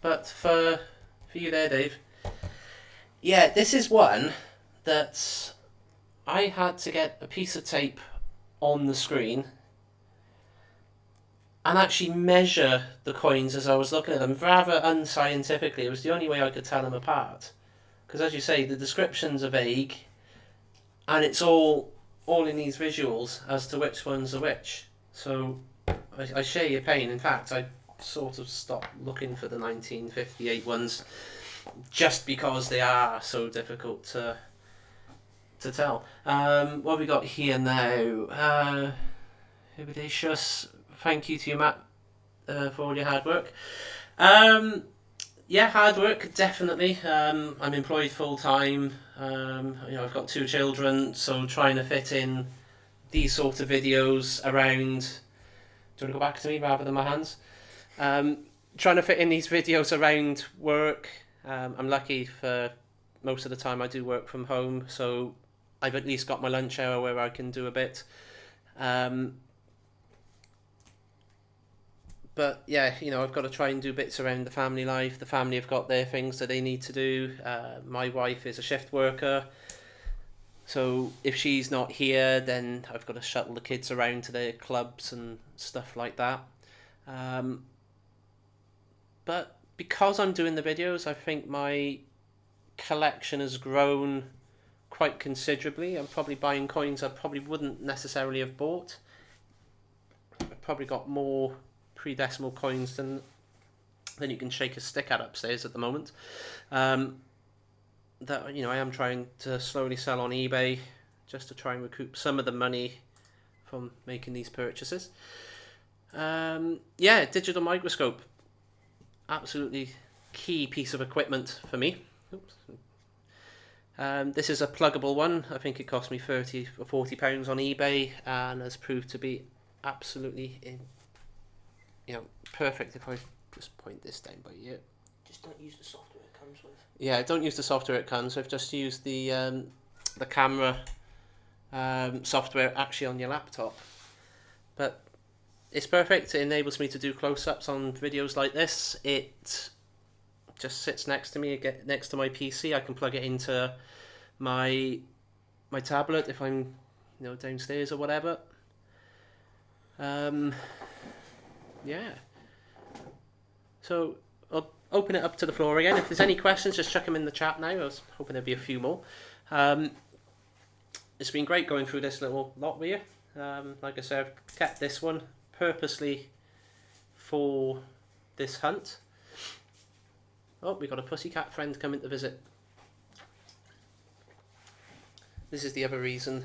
But for you there, Dave, yeah, this is one that I had to get a piece of tape on the screen and actually measure the coins as I was looking at them, rather unscientifically. It was the only way I could tell them apart. Because as you say, the descriptions are vague, and it's all in these visuals as to which ones are which. So I share your pain. In fact, I sort of stopped looking for the 1958 ones just because they are so difficult to tell. What have we got here now? Herbidaceous, thank you to you, Matt, for all your hard work. Yeah, hard work, definitely. I'm employed full time. I've got 2 children, so trying to fit in these sort of videos around. Do you want to go back to me rather than my hands? Trying to fit in these videos around work. I'm lucky for most of the time I do work from home, so I've at least got my lunch hour where I can do a bit. But yeah, I've got to try and do bits around the family life. The family have got their things that they need to do. My wife is a shift worker, so if she's not here, then I've got to shuttle the kids around to their clubs and stuff like that. But because I'm doing the videos, I think my collection has grown quite considerably. I'm probably buying coins I probably wouldn't necessarily have bought. I've probably got more pre-decimal coins than you can shake a stick at upstairs at the moment. That I am trying to slowly sell on eBay just to try and recoup some of the money from making these purchases. Yeah, digital microscope, absolutely key piece of equipment for me. Oops. This is a pluggable one. I think it cost me £30 or £40 on eBay and has proved to be absolutely perfect. If I just point this down by here. Just don't use the software it comes with. Yeah, don't use the software it comes with. Just use the camera software actually on your laptop. But it's perfect. It enables me to do close-ups on videos like this. It just sits next to me, next to my PC. I can plug it into my tablet if I'm downstairs or whatever. Yeah. So I'll open it up to the floor again. If there's any questions, just chuck them in the chat now. I was hoping there'd be a few more. It's been great going through this little lot with you. Like I said, I've kept this one purposely for this hunt. Oh, we got a pussycat friend coming to visit. This is the other reason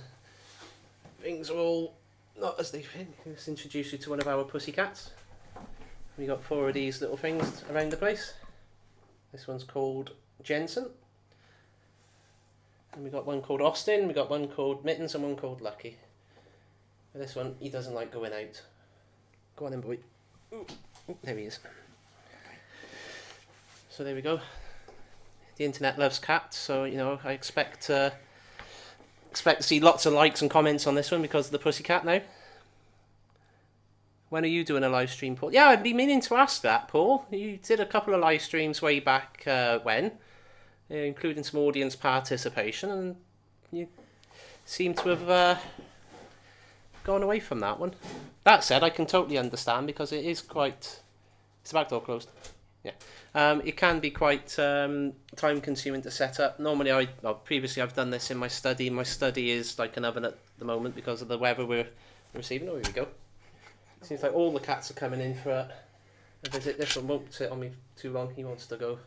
things are all not as they've been. Let's introduce you to one of our pussycats. We got 4 of these little things around the place. This one's called Jensen. And we got one called Austin, we got one called Mittens, and one called Lucky. But this one, he doesn't like going out. Go on then, boy. Ooh, there he is. So there we go. The internet loves cats, so I expect to see lots of likes and comments on this one because of the pussycat now. When are you doing a live stream, Paul? Yeah, I'd be meaning to ask that, Paul. You did a couple of live streams way back when, including some audience participation, and you seem to have gone away from that one. That said, I can totally understand because it is quite... Is the back door closed? Yeah. It can be quite time-consuming to set up. Normally, previously I've done this in my study. My study is like an oven at the moment because of the weather we're receiving. Oh, here we go. Seems like all the cats are coming in for a visit. This one won't sit on me too long. He wants to go.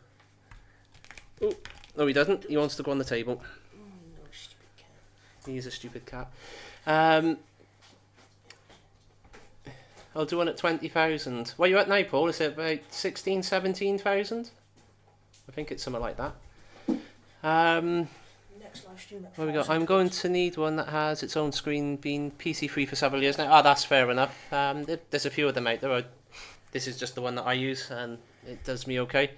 Oh, no, he doesn't. He wants to go on the table. No, stupid cat. He is a stupid cat. I'll do one at 20,000. What are you at now, Paul? Is it about 16, 17,000? I think it's something like that. Next live stream at What we got? I'm going to need one that has its own screen, been PC free for several years now. That's fair enough. There's a few of them out there. This is just the one that I use, and it does me okay.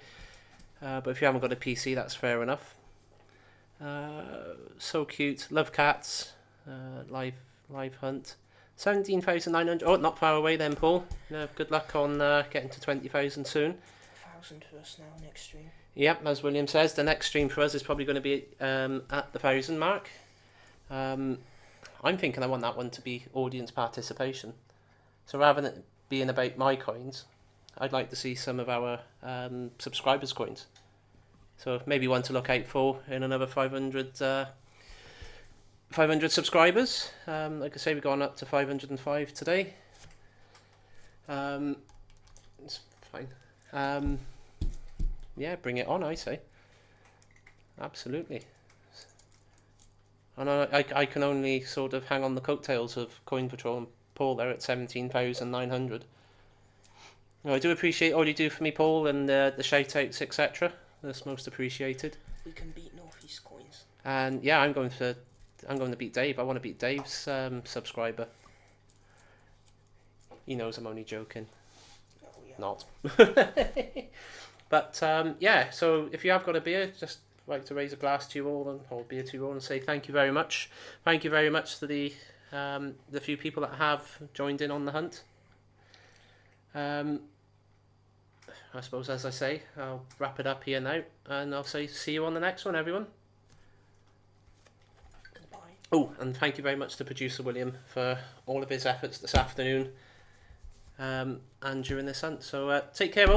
But if you haven't got a PC, that's fair enough. So cute. Love cats. Live hunt. 17,900. Oh, not far away then, Paul. Good luck on getting to 20,000 soon. 1,000 for us now, next stream. Yep, as William says, the next stream for us is probably going to be at the 1,000 mark. I'm thinking I want that one to be audience participation. So rather than it being about my coins, I'd like to see some of our subscribers' coins. So maybe one to look out for in another 500 subscribers. Like I say, we've gone up to 505 today. It's fine. Yeah, bring it on, I say. Absolutely. And I can only sort of hang on the coattails of Coin Patrol and Paul there at 17,900. I do appreciate all you do for me, Paul, and the shout outs, etc. That's most appreciated. We can beat Northeast Coins. And yeah, I'm going to beat Dave. I want to beat Dave's subscriber. He knows I'm only joking. Oh, yeah. Not. But yeah, so if you have got a beer, just like to raise a glass to you all, or beer to you all, and say thank you very much. Thank you very much to the few people that have joined in on the hunt. I suppose, as I say, I'll wrap it up here now, and I'll say see you on the next one, everyone. Goodbye. Oh, and thank you very much to producer William for all of his efforts this afternoon and during this hunt. So take care all.